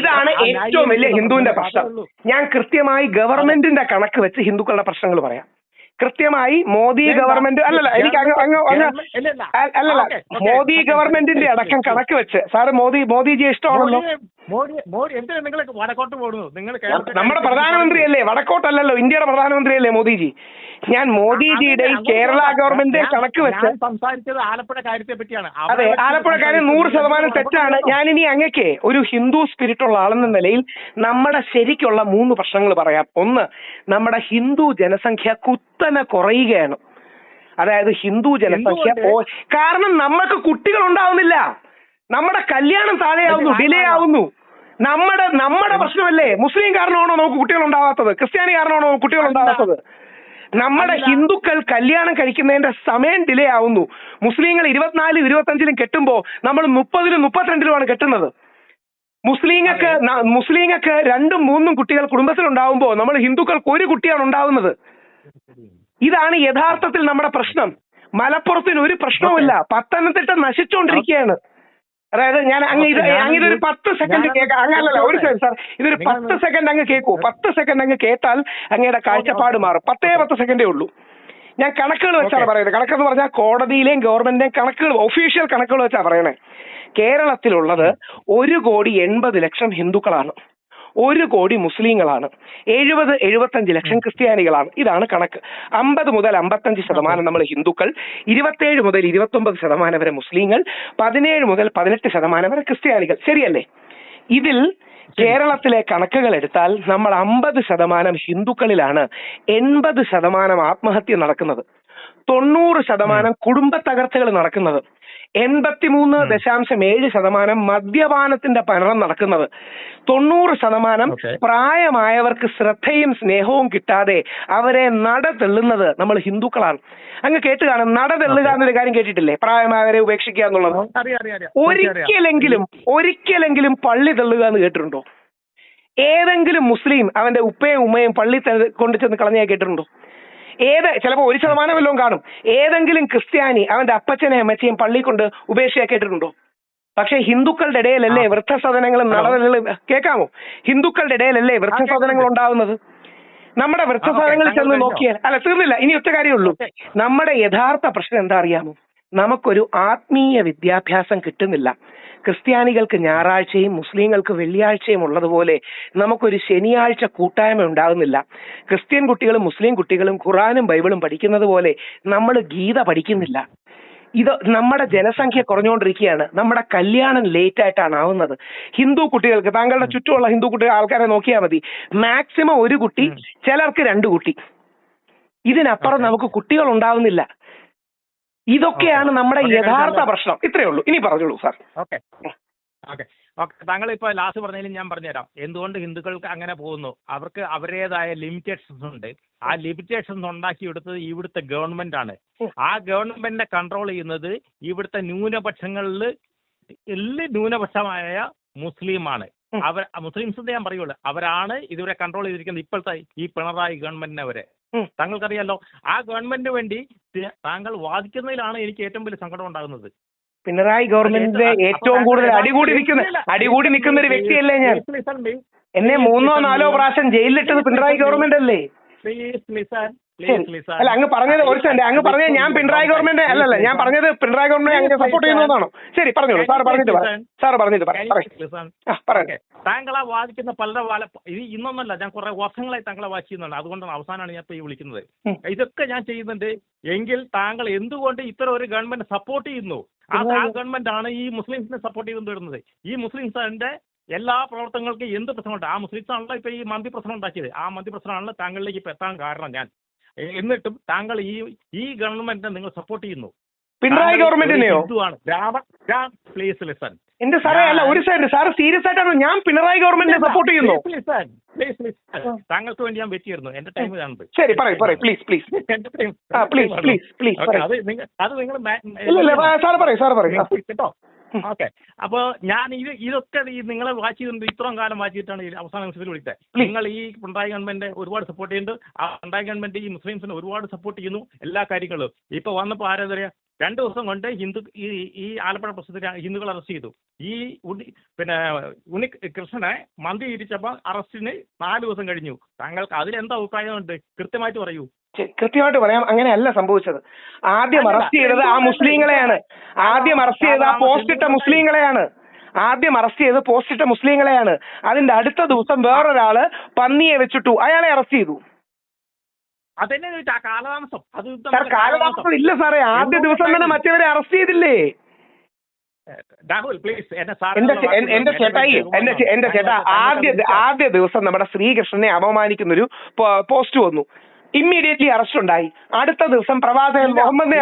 Speaker 2: ഇതാണ് ഏറ്റവും വലിയ ഹിന്ദുവിന്റെ പ്രശ്നം. ഞാൻ കൃത്യമായി ഗവൺമെന്റിന്റെ കണക്ക് വെച്ച് ഹിന്ദുക്കളുടെ പ്രശ്നങ്ങൾ പറയാം. കൃത്യമായി മോദി ഗവൺമെന്റ് മോദി ഗവൺമെന്റിന്റെ അടക്കം കണക്ക് വെച്ച്. സാറ് മോദിജിയെ ഇഷ്ടമാണല്ലോ. നമ്മുടെ പ്രധാനമന്ത്രിയല്ലേ, വടക്കോട്ടല്ലല്ലോ, ഇന്ത്യയുടെ പ്രധാനമന്ത്രിയല്ലേ മോദിജി. ഞാൻ മോദിജിയുടെ ഈ കേരള ഗവൺമെന്റ് കണക്ക് വെച്ച്
Speaker 3: സംസാരിച്ചത് ആലപ്പുഴ കാര്യത്തെ പറ്റിയാണ്.
Speaker 2: അതെ, ആലപ്പുഴ കാര്യം 100% തെറ്റാണ്. ഞാനിനി അങ്ങക്ക് ഒരു ഹിന്ദു സ്പിരിറ്റ് ഉള്ള ആളെന്ന നിലയിൽ നമ്മുടെ ശരിക്കുള്ള 3 പ്രശ്നങ്ങൾ പറയാം. ഒന്ന്, നമ്മുടെ ഹിന്ദു ജനസംഖ്യ കുത്തനെ കുറയുകയാണ്. അതായത് ഹിന്ദു ജനസംഖ്യ കാരണം നമുക്ക് കുട്ടികൾ ഉണ്ടാവുന്നില്ല, നമ്മുടെ കല്യാണം താഴെയാവുന്നു, ഡിലേ ആവുന്നു. നമ്മുടെ പ്രശ്നമല്ലേ? മുസ്ലിം കാരണമാണോ നമുക്ക് കുട്ടികൾ ഉണ്ടാവാത്തത്? ക്രിസ്ത്യാനി കാരണമാണോ കുട്ടികൾ ഉണ്ടാവാത്തത്? നമ്മുടെ ഹിന്ദുക്കൾ കല്യാണം കഴിക്കുന്നതിന്റെ സമയം ഡിലേ ആവുന്നു. മുസ്ലിങ്ങൾ 24, 25 കെട്ടുമ്പോൾ നമ്മൾ 30, 32 കെട്ടുന്നത്. മുസ്ലിങ്ങൾക്ക് 2, 3 കുട്ടികൾ കുടുംബത്തിലുണ്ടാവുമ്പോൾ നമ്മൾ ഹിന്ദുക്കൾക്ക് 1 കുട്ടിയാണ് ഉണ്ടാവുന്നത്. ഇതാണ് യഥാർത്ഥത്തിൽ നമ്മുടെ പ്രശ്നം. മലപ്പുറത്തിന് ഒരു പ്രശ്നവുമില്ല, പത്തനംതിട്ട നശിച്ചുകൊണ്ടിരിക്കുകയാണ്. അതായത് ഇതൊരു 10 സെക്കൻഡ് കേൾക്കാം. അങ്ങനല്ല, ഒരു സെക്കൻഡ് സാർ, ഇതൊരു 10 സെക്കൻഡ് അങ്ങ് കേൾക്കൂ. 10 സെക്കൻഡ് അങ്ങ് കേട്ടാൽ അങ്ങയുടെ കാഴ്ചപ്പാട് മാറും. 10 സെക്കൻഡേ ഉള്ളൂ. ഞാൻ കണക്കുകൾ വെച്ചാണ് പറയുന്നത്. കണക്കെന്ന് പറഞ്ഞാൽ കോടതിയിലെയും ഗവൺമെന്റിന്റെയും കണക്കുകൾ, ഒഫീഷ്യൽ കണക്കുകൾ വെച്ചാണ് പറയണേ. കേരളത്തിലുള്ളത് 1,80,00,000 ഹിന്ദുക്കളാണ്, 1 കോടി മുസ്ലിങ്ങളാണ്, 70-75 ലക്ഷം ക്രിസ്ത്യാനികളാണ്. ഇതാണ് കണക്ക്. 50 മുതൽ 55% നമ്മൾ ഹിന്ദുക്കൾ, 27 മുതൽ 29% വരെ മുസ്ലിങ്ങൾ, 17 മുതൽ 18% വരെ ക്രിസ്ത്യാനികൾ. ശരിയല്ലേ? ഇതിൽ കേരളത്തിലെ കണക്കുകൾ എടുത്താൽ നമ്മൾ 50% ഹിന്ദുക്കളിലാണ് 80% ആത്മഹത്യ നടക്കുന്നത്, 90% കുടുംബ തകർച്ചകൾ നടക്കുന്നത്, 83.7% മദ്യപാനത്തിന്റെ പനനം നടക്കുന്നത്, 90% പ്രായമായവർക്ക് ശ്രദ്ധയും സ്നേഹവും കിട്ടാതെ അവരെ നടതെള്ളുന്നത് നമ്മൾ ഹിന്ദുക്കളാണ്. അങ്ങ് കേട്ട് കാണും, നടതെള്ളുക എന്നൊരു കാര്യം കേട്ടിട്ടില്ലേ? പ്രായമായവരെ ഉപേക്ഷിക്കുക എന്നുള്ളത്. ഒരിക്കലെങ്കിലും പള്ളി തെള്ളുക എന്ന് കേട്ടിട്ടുണ്ടോ? ഏതെങ്കിലും മുസ്ലിം അവന്റെ ഉപ്പയും ഉമ്മയും പള്ളി കൊണ്ടു ചെന്ന് കളഞ്ഞാൽ കേട്ടിട്ടുണ്ടോ? ചിലപ്പോൾ 1% വല്ലതും കാണും. ഏതെങ്കിലും ക്രിസ്ത്യാനി അവന്റെ അപ്പച്ചനെയും അമ്മച്ചയും പള്ളി കൊണ്ട് ഉപേക്ഷയാ കേട്ടിട്ടുണ്ടോ? പക്ഷെ ഹിന്ദുക്കളുടെ ഇടയിലല്ലേ വൃദ്ധസദനങ്ങളും നടകളും, കേൾക്കാമോ? ഹിന്ദുക്കളുടെ ഇടയിലല്ലേ വൃദ്ധസദനങ്ങൾ ഉണ്ടാവുന്നത്? നമ്മുടെ വൃദ്ധസദനങ്ങളിൽ ചെന്ന് നോക്കിയാൽ, തീർന്നില്ല, ഇനി ഒറ്റ കാര്യമുള്ളൂ. നമ്മുടെ യഥാർത്ഥ പ്രശ്നം എന്താ അറിയാമോ? നമുക്കൊരു ആത്മീയ വിദ്യാഭ്യാസം കിട്ടുന്നില്ല. ക്രിസ്ത്യാനികൾക്ക് ഞായറാഴ്ചയും മുസ്ലിങ്ങൾക്ക് വെള്ളിയാഴ്ചയും ഉള്ളതുപോലെ നമുക്കൊരു ശനിയാഴ്ച കൂട്ടായ്മ ഉണ്ടാകുന്നില്ല. ക്രിസ്ത്യൻ കുട്ടികളും മുസ്ലിം കുട്ടികളും ഖുറാനും ബൈബിളും പഠിക്കുന്നത് പോലെ നമ്മൾ ഗീത പഠിക്കുന്നില്ല. ഇത് നമ്മുടെ ജനസംഖ്യ കുറഞ്ഞുകൊണ്ടിരിക്കുകയാണ്. നമ്മുടെ കല്യാണം ലേറ്റ് ആയിട്ടാണ് ആവുന്നത്. ഹിന്ദു കുട്ടികൾക്ക്, താങ്കളുടെ ചുറ്റുമുള്ള ഹിന്ദു കുട്ടികൾ ആൾക്കാരെ നോക്കിയാൽ മതി, മാക്സിമം 1 കുട്ടി, ചിലർക്ക് 2 കുട്ടി. ഇതിനപ്പുറം നമുക്ക് കുട്ടികൾ ഉണ്ടാവുന്നില്ല. ഇതൊക്കെയാണ് നമ്മുടെ യഥാർത്ഥ പ്രശ്നം. ഇത്രയേ ഉള്ളൂ. ഇനി പറഞ്ഞോളൂ സാർ.
Speaker 3: ഓക്കെ, താങ്കൾ ഇപ്പോൾ ലാസ്റ്റ് പറഞ്ഞതിലും ഞാൻ പറഞ്ഞുതരാം എന്തുകൊണ്ട് ഹിന്ദുക്കൾക്ക് അങ്ങനെ പോകുന്നു. അവർക്ക് അവരുടേതായ ലിമിറ്റേഷൻസ് ഉണ്ട്. ആ ലിമിറ്റേഷൻസ് ഉണ്ടാക്കിയെടുത്തത് ഇവിടുത്തെ ഗവൺമെന്റ് ആണ്. ആ ഗവൺമെന്റിനെ കൺട്രോൾ ചെയ്യുന്നത് ഇവിടുത്തെ ന്യൂനപക്ഷങ്ങളിൽ ന്യൂനപക്ഷമായ മുസ്ലിമാണ്. മുസ്ലിംസ് ഞാൻ പറയുള്ളൂ, അവരാണ് ഇതുവരെ കൺട്രോൾ ചെയ്തിരിക്കുന്നത് ഇപ്പോഴത്തെ ഈ പിണറായി ഗവൺമെന്റിനെ വരെ. താങ്കൾക്കറിയാലോ, ആ ഗവൺമെന്റിന് വേണ്ടി താങ്കൾ വാദിക്കുന്നതിലാണ് എനിക്ക് ഏറ്റവും വലിയ സങ്കടം ഉണ്ടാകുന്നത്.
Speaker 2: പിണറായി ഗവൺമെന്റിന്റെ ഏറ്റവും കൂടുതൽ അടികൂടി നിൽക്കുന്ന ഒരു വ്യക്തിയല്ലേ ഞാൻ? എന്നെ 3-4 പ്രാവശ്യം ജയിലിലിട്ടത് പിണറായി ഗവൺമെന്റ് അല്ലേ? അല്ല, അങ്ങ് പറഞ്ഞത് ഒരു സെക്കൻഡ്, അങ്ങ് പറഞ്ഞത് ഞാൻ പിണറായി ഗവൺമെന്റ് അല്ലല്ല, ഞാൻ പറഞ്ഞത് പിണറായി ഗവൺമെന്റ് അങ്ങനെ സപ്പോർട്ട് ചെയ്യുന്നതാണോ? ശരി, പറഞ്ഞോളൂ സാർ, പറഞ്ഞിട്ട്
Speaker 3: താങ്കളെ വാദിക്കുന്ന പലരുടെ ഇന്നൊന്നല്ല, ഞാൻ കുറെ വർഷങ്ങളായി താങ്കളെ വായിക്കുന്നുണ്ട്. അതുകൊണ്ടാണ് അവസാനമാണ് ഞാൻ ഇപ്പൊ ഈ വിളിക്കുന്നത്. ഇതൊക്കെ ഞാൻ ചെയ്യുന്നുണ്ട് എങ്കിൽ താങ്കൾ എന്തുകൊണ്ട് ഇത്തരം ഒരു ഗവൺമെന്റ് സപ്പോർട്ട് ചെയ്യുന്നു? ആ ഗവൺമെന്റ് ആണ് ഈ മുസ്ലിംസിനെ സപ്പോർട്ട് ചെയ്തുകൊണ്ടിരുന്നത്. ഈ മുസ്ലിംസിന്റെ എല്ലാ പ്രവർത്തനങ്ങൾക്കും എന്ത് പ്രശ്നമുണ്ട് ആ മുസ്ലിംസാണല്ലോ ഇപ്പൊ ഈ മന്തി പ്രശ്നം ഉണ്ടാക്കിയത്. ആ മന്തി പ്രശ്നമാണല്ലോ താങ്കളിലേക്ക് ഇപ്പൊ എത്താൻ കാരണം ഞാൻ. എന്നിട്ടും താങ്കൾ ഈ ഗവൺമെന്റിനെ നിങ്ങൾ സപ്പോർട്ട് ചെയ്യുന്നു.
Speaker 1: പിണറായി ഗവൺമെന്റിനെയോ?
Speaker 3: Please listen.
Speaker 1: എന്റെ സാറേ അല്ല, ഒരു സെക്കൻഡ് സാറ് സീരിയസ് ആയിട്ടാണ്. ഞാൻ പിണറായി ഗവൺമെന്റിനെ സപ്പോർട്ട് ചെയ്യുന്നു.
Speaker 3: താങ്കൾക്ക് വേണ്ടി ഞാൻ വെച്ച് ചെയ്യുന്നു. എന്റെ ടൈം കാണുന്നത്.
Speaker 1: ശരി, പറയൂ പ്ലീസ് പ്ലീസ്
Speaker 3: എന്റെ ടൈം
Speaker 1: പ്ലീസ്
Speaker 3: അത് നിങ്ങൾ
Speaker 1: സാറ് പറയൂ
Speaker 3: കേട്ടോ. ഓക്കെ, അപ്പൊ ഞാൻ ഇതൊക്കെ നിങ്ങളെ വാച്ച് ചെയ്തിട്ടുണ്ട്. ഇത്രയും കാലം വാച്ച് ചെയ്തിട്ടാണ് ഈ അവസാന നിമിഷത്തിൽ വിളിച്ചത്. നിങ്ങൾ ഈ പിണറായി ഗവൺമെന്റ് ഒരുപാട് സപ്പോർട്ട് ചെയ്യുന്നുണ്ട്. ആ പിണറായി ഗവൺമെന്റ് ഈ മുസ്ലിംസിനെ ഒരുപാട് സപ്പോർട്ട് ചെയ്യുന്നു എല്ലാ കാര്യങ്ങളും. ഇപ്പൊ വന്നപ്പോ ആരാ പറയാ, 2 ദിവസം കൊണ്ട് ഈ ആലപ്പുഴ പ്രശ്നത്തിൽ ഹിന്ദുക്കൾ അറസ്റ്റ് ചെയ്തു. ഈ ഉണ്ണികൃഷ്ണനെ മന്തി ഇരിച്ചപ്പോൾ അറസ്റ്റിന് 4 ദിവസം കഴിഞ്ഞു. താങ്കൾക്ക് അതിലെന്താ അഭിപ്രായമുണ്ട്? കൃത്യമായിട്ട് പറയൂ.
Speaker 1: കൃത്യമായിട്ട് പറയാം. അങ്ങനെയല്ല സംഭവിച്ചത്. ആദ്യം അറസ്റ്റ് ചെയ്തത് ആ മുസ്ലിങ്ങളെയാണ്. ആദ്യം അറസ്റ്റ് ചെയ്തത് ആ പോസ്റ്റിട്ട മുസ്ലിങ്ങളെയാണ്. അതിന്റെ അടുത്ത ദിവസം വേറൊരാള് പന്നിയെ വെച്ചിട്ടു, അയാളെ അറസ്റ്റ് ചെയ്തു.
Speaker 3: അതെന്നെ കാലതാമസം.
Speaker 1: സാർ കാലതാമസം ഇല്ല സാറേ, ആദ്യ ദിവസം തന്നെ മറ്റവരെ അറസ്റ്റ് ചെയ്തില്ലേ?
Speaker 3: രാഹുൽ പ്ലീസ്
Speaker 1: എന്റെ ചേട്ടാ ആദ്യ ദിവസം നമ്മുടെ ശ്രീകൃഷ്ണനെ അപമാനിക്കുന്നൊരു പോസ്റ്റ് വന്നു. ഇമ്മീഡിയറ്റ്ലി അറസ്റ്റ് ഉണ്ടായി. അടുത്ത ദിവസം പ്രവാചകൻ മുഹമ്മദ്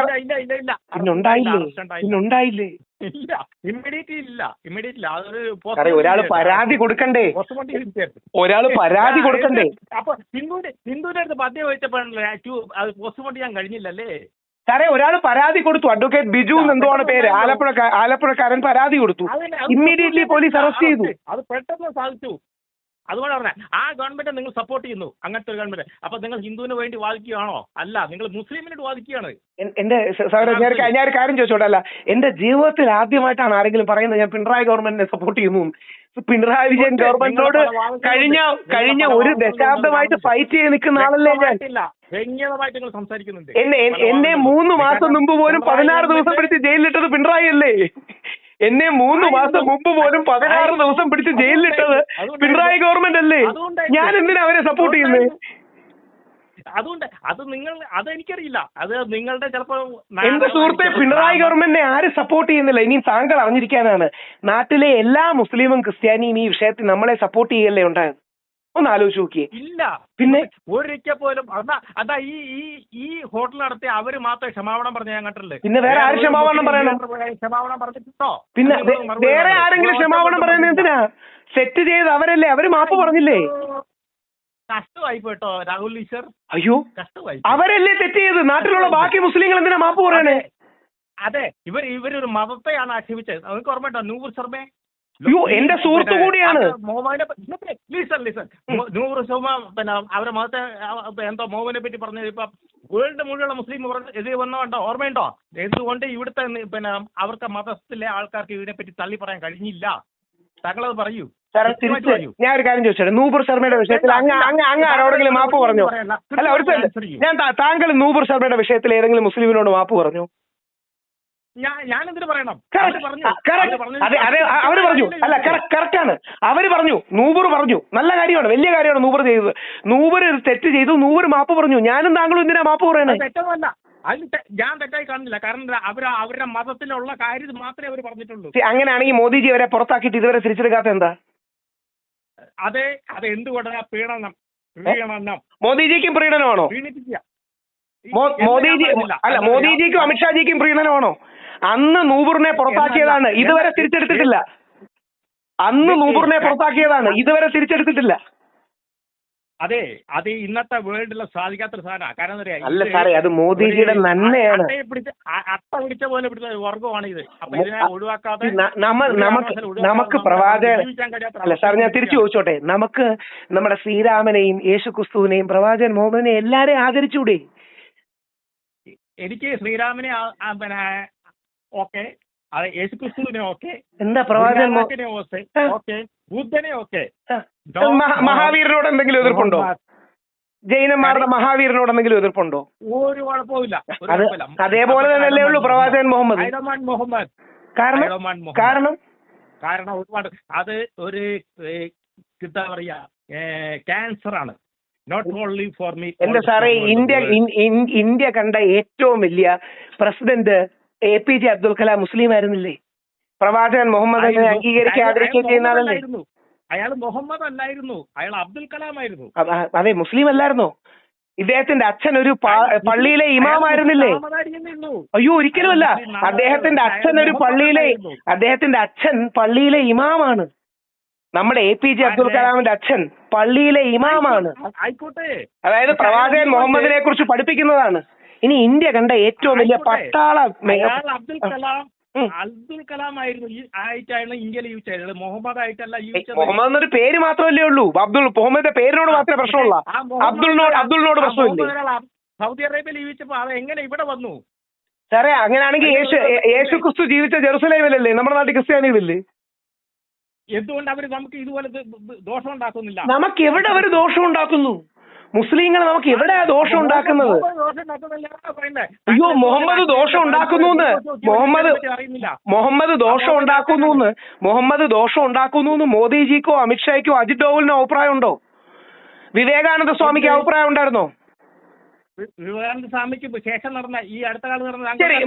Speaker 1: ഉണ്ടായില്ലേ? ഒരാള് പരാതി കൊടുക്കണ്ടേ?
Speaker 3: അപ്പൊ ഹിന്ദുവിന്റെ അടുത്ത് പദ്യം ചോദിച്ചപ്പോഴല്ലേ പോസ്റ്റ്മോർട്ടം ചെയ്യാൻ കഴിഞ്ഞില്ലല്ലേ?
Speaker 1: സാറേ ഒരാൾ പരാതി കൊടുത്തു. അഡ്വക്കേറ്റ് ബിജു എന്തുവാണ് പേര്, ആലപ്പുഴക്കാരൻ പരാതി കൊടുത്തു. ഇമ്മീഡിയറ്റ്ലി പോലീസ് അറസ്റ്റ് ചെയ്തു.
Speaker 3: അത് പെട്ടെന്ന് സാധിച്ചു. അതുകൊണ്ട് പറഞ്ഞ ആ ഗവൺമെന്റ് നിങ്ങൾ സപ്പോർട്ട് ചെയ്യുന്നു, അങ്ങനത്തെ ഒരു ഗവൺമെന്റ്. അപ്പൊ നിങ്ങൾ ഹിന്ദുവിന് വേണ്ടി വാദിക്കുകയാണോ? അല്ല, നിങ്ങൾ മുസ്ലിമിനോട് വാദിക്കുകയാണ്.
Speaker 1: എന്റെ ഞാൻ ഒരു കാര്യം ചോദിച്ചോട്ടെ. അല്ല, എന്റെ ജീവിതത്തിൽ ആദ്യമായിട്ടാണ് ആരെങ്കിലും പറയുന്നത് ഞാൻ പിണറായി ഗവൺമെന്റിനെ സപ്പോർട്ട് ചെയ്യുന്നു. പിണറായി വിജയൻ ഗവൺമെന്റിനോട് കഴിഞ്ഞ ഒരു ദശാബ്ദമായിട്ട് ഫൈറ്റ് ചെയ്ത് നിൽക്കുന്ന ആളല്ലേ ഞാൻ. എന്നെ 3 മാസം മുമ്പ് പോലും 16 ദിവസം പിടിച്ച് ജയിലിലിട്ടത് പിണറായി അല്ലേ? എന്നെ 3 മാസം മുമ്പ് പോലും 16 ദിവസം പിടിച്ച് ജയിലിലിട്ടത് പിണറായി ഗവൺമെന്റ് അല്ലേ? ഞാൻ എന്തിനാ അവരെ സപ്പോർട്ട് ചെയ്യുന്നത്?
Speaker 3: അതുകൊണ്ട് അതെനിക്കറിയില്ല. അത് നിങ്ങളുടെ ചിലപ്പോ
Speaker 1: എന്റെ സുഹൃത്തെ, പിണറായി ഗവൺമെന്റിനെ ആരും സപ്പോർട്ട് ചെയ്യുന്നില്ല. ഇനിയും താങ്കൾ അറിഞ്ഞിരിക്കാനാണ്, നാട്ടിലെ എല്ലാ മുസ്ലിമും ക്രിസ്ത്യാനിയും ഈ വിഷയത്തിൽ നമ്മളെ സപ്പോർട്ട് ചെയ്യല്ലേ ഉണ്ടായത്. ഒന്ന് ആലോചിച്ച് നോക്കിയേ.
Speaker 3: ഇല്ല,
Speaker 1: പിന്നെ
Speaker 3: ഒരിക്കൽ പോലും അതാ ഈ ഹോട്ടൽ നടത്തി അവര് മാത്രമേ ക്ഷമാപണം പറഞ്ഞ ഞാൻ കണ്ടിട്ടില്ലേ?
Speaker 1: പിന്നെ വേറെ ആര് ക്ഷമാപണം പറയണം?
Speaker 3: ക്ഷമാപണം പറഞ്ഞിട്ടോ?
Speaker 1: പിന്നെ വേറെ ആരെങ്കിലും ക്ഷമാപണം പറയുന്നത് എന്തിനാ? സെറ്റ് ചെയ്ത് അവരല്ലേ, അവര് മാപ്പ് പറഞ്ഞില്ലേ?
Speaker 3: കഷ്ടമായി പോട്ടോ രാഹുൽ ഈശ്വർ.
Speaker 1: അയ്യോ,
Speaker 3: കഷ്ടമായി.
Speaker 1: അവരല്ലേ തെറ്റ് ചെയ്ത്. നാട്ടിലുള്ള ബാക്കി മുസ്ലിങ്ങൾ എന്തിനാ മാപ്പ് പറയണേ?
Speaker 3: അതെ, ഇവരൊരു മതത്തെയാണ് ആക്ഷേപിച്ചത്. അവർക്ക് ഓർമ്മയുണ്ടോ നൂർ ശർമ്മ?
Speaker 1: അയ്യോ, എന്റെ സുഹൃത്തു കൂടിയാണ്.
Speaker 3: നൂർ ശർമ്മ പിന്നെ അവരെ മതത്തെ എന്തോ മോഹനെ പറ്റി പറഞ്ഞത് ഇപ്പൊ വേൾഡ് മുഴുവൻ മുസ്ലിം ഇത് വന്നോണ്ടോ ഓർമ്മയുണ്ടോ? എന്തുകൊണ്ട് ഇവിടുത്തെ പിന്നെ അവർക്ക് മതത്തിലെ ആൾക്കാർക്ക് ഇതിനെപ്പറ്റി തള്ളി പറയാൻ കഴിഞ്ഞില്ല? താങ്കളത് പറയൂ.
Speaker 1: ഞാൻ ഒരു കാര്യം ചോദിച്ചോട്ടെ, നൂപുർ ശർമ്മയുടെ വിഷയത്തിൽ അങ്ങ് ആരോടെങ്കിലും മാപ്പ് പറഞ്ഞോ? അല്ല, ഒരു ഞാൻ താങ്കൾ നൂപുർ ശർമ്മയുടെ വിഷയത്തിൽ ഏതെങ്കിലും മുസ്ലിമിനോട് മാപ്പ് പറഞ്ഞോ?
Speaker 3: ഞാനെന്തിനു പറയണം?
Speaker 1: അവര് പറഞ്ഞു. അല്ല, കറക്റ്റ് ആണ്. അവര് പറഞ്ഞു, നൂപുർ പറഞ്ഞു. നല്ല കാര്യമാണ്, വലിയ കാര്യമാണ് നൂപുർ ചെയ്തത്. നൂപുർ തെറ്റ് ചെയ്തു, നൂപുർ മാപ്പ് പറഞ്ഞു. ഞാനും താങ്കളും എന്തിനാ മാപ്പ് പറയണേ?
Speaker 3: തെറ്റൊന്നുമല്ല, ഞാൻ തെറ്റായി കാണുന്നില്ല. കാരണം അവരുടെ മതത്തിലുള്ള കാര്യം മാത്രമേ അവർ പറഞ്ഞിട്ടുള്ളൂ.
Speaker 1: അങ്ങനെയാണെങ്കിൽ മോദിജി അവരെ പുറത്താക്കിയിട്ട് ഇതുവരെ തിരിച്ചെടുക്കാത്ത എന്താ?
Speaker 3: അത് എന്തുകൊണ്ടാണ് പീഡനം?
Speaker 1: മോദിജിക്കും പ്രീണനമാണോ? മോദിജിക്കും അമിത്ഷാജിക്കും പ്രീണനമാണോ? അന്ന് നൂപുറിനെ പുറത്താക്കിയതാണ്, ഇതുവരെ തിരിച്ചെടുത്തിട്ടില്ല.
Speaker 3: അതെ, അത് ഇന്നത്തെ വേൾഡിലെ സാധിക്കാത്തൊരു സാധനമാണ്. കാരണം
Speaker 1: അല്ല സാറേ, അത് മോദിജിയുടെ നന്മയാണ്.
Speaker 3: അട്ട പിടിച്ച പോലെ പിടിച്ച വർഗമാണ് ഇത്. അപ്പൊ ഇതിനെ ഒഴിവാക്കാതെ
Speaker 1: നമുക്ക് പ്രവാചകൻ അല്ല സാർ, ഞാൻ തിരിച്ചു ചോദിച്ചോട്ടെ, നമുക്ക് നമ്മുടെ ശ്രീരാമനെയും യേശുക്രിസ്തുവിനെയും പ്രവാചകൻ മുഹമ്മദിനെയും എല്ലാരെയും ആദരിച്ചൂടെ?
Speaker 3: എനിക്ക് ശ്രീരാമനെ പിന്നെ ഓക്കെ, അതെ, യേശുക്രിസ്തുവിനെ ഓക്കെ,
Speaker 1: എന്താ പ്രവാചകൻ
Speaker 3: ഓക്കെ, ബുദ്ധനെ ഓക്കെ.
Speaker 1: മഹാവീരനോട് എന്തെങ്കിലും എതിർപ്പുണ്ടോ? ജൈനന്മാരുടെ മഹാവീരനോട് എന്തെങ്കിലും എതിർപ്പുണ്ടോ?
Speaker 3: ഒരു കുഴപ്പമില്ല.
Speaker 1: അതേപോലെ തന്നെയല്ലേ ഉള്ളൂ പ്രവാചകൻ മുഹമ്മദ്.
Speaker 3: കാരണം ഒരുപാട് അത് ഒരു എന്താ പറയാ ക്യാൻസർ ആണ്. Not only for me.
Speaker 1: എന്റെ സാറേ, ഇന്ത്യ കണ്ട ഏറ്റവും വലിയ പ്രസിഡന്റ് APJ അബ്ദുൽ കലാം മുസ്ലിം ആയിരുന്നില്ലേ? പ്രവാചകൻ മുഹമ്മദിനെ അംഗീകരിക്കുക ആദരിക്കുകയും ചെയ്യുന്ന ആളല്ലേ?
Speaker 3: അയാൾ മുഹമ്മദ് അല്ലായിരുന്നു, അയാൾ അബ്ദുൽ കലാം ആയിരുന്നു.
Speaker 2: അതെ, മുസ്ലിം അല്ലായിരുന്നോ? ഇദ്ദേഹത്തിന്റെ അച്ഛൻ ഒരു പള്ളിയിലെ ഇമാമായിരുന്നില്ലേ? അയ്യോ, ഒരിക്കലുമല്ല. അദ്ദേഹത്തിന്റെ അച്ഛൻ പള്ളിയിലെ ഇമാമാണ്. നമ്മുടെ APJ അബ്ദുൽ കലാമിന്റെ അച്ഛൻ പള്ളിയിലെ ഇമാമാണ്.
Speaker 3: ആയിക്കോട്ടെ,
Speaker 2: അതായത് പ്രവാചകൻ മുഹമ്മദിനെ കുറിച്ച് പഠിപ്പിക്കുന്നതാണ്. ഇനി ഇന്ത്യ കണ്ട ഏറ്റവും വലിയ പട്ടാള
Speaker 3: അബ്ദുൽ കലാം ആയിരുന്നു ആയിട്ടാണ് ഇന്ത്യയിൽ യൂസ് ചെയ്തത്, മുഹമ്മദ് ആയിട്ടല്ല യൂസ് ചെയ്തത്.
Speaker 2: മുഹമ്മദ് എന്നൊരു പേര് മാത്രമല്ലേ ഉള്ളൂ. മുഹമ്മദിന്റെ പേരിനോട് മാത്രമേ പ്രശ്നമുള്ള. അബ്ദുളിനോട് പ്രശ്നമില്ലേ?
Speaker 3: സൗദി അറേബ്യയിൽ ജീവിച്ചപ്പോ അത് എങ്ങനെ ഇവിടെ വന്നു?
Speaker 2: സാറേ, അങ്ങനെയാണെങ്കിൽ യേശു ക്രിസ്തു ജീവിച്ച ജെറുസലേമിലല്ലേ? നമ്മുടെ നാട്ടിൽ ക്രിസ്ത്യാനികളില്ലേ?
Speaker 3: എന്തുകൊണ്ട് അവര് നമുക്ക് ഇതുപോലെ ദോഷം ഉണ്ടാക്കുന്നില്ല?
Speaker 2: നമുക്ക് എവിടെ അവർ ദോഷം ഉണ്ടാക്കുന്നു? മുസ്ലിങ്ങൾ നമുക്ക് എവിടെയാ ദോഷം ഉണ്ടാക്കുന്നത്? അയ്യോ, മുഹമ്മദ് ദോഷം ഉണ്ടാക്കുന്നു മോദിജിക്കോ അമിത്ഷായ്ക്കോ അജിത് ഡോവലിനോ അഭിപ്രായം ഉണ്ടോ? വിവേകാനന്ദ സ്വാമിക്ക് അഭിപ്രായം ഉണ്ടായിരുന്നോ?
Speaker 3: വിവേകാനന്ദ സ്വാമിക്ക് ശേഷം നടന്ന ഈ അടുത്ത കാലം നടന്ന
Speaker 2: ശരി,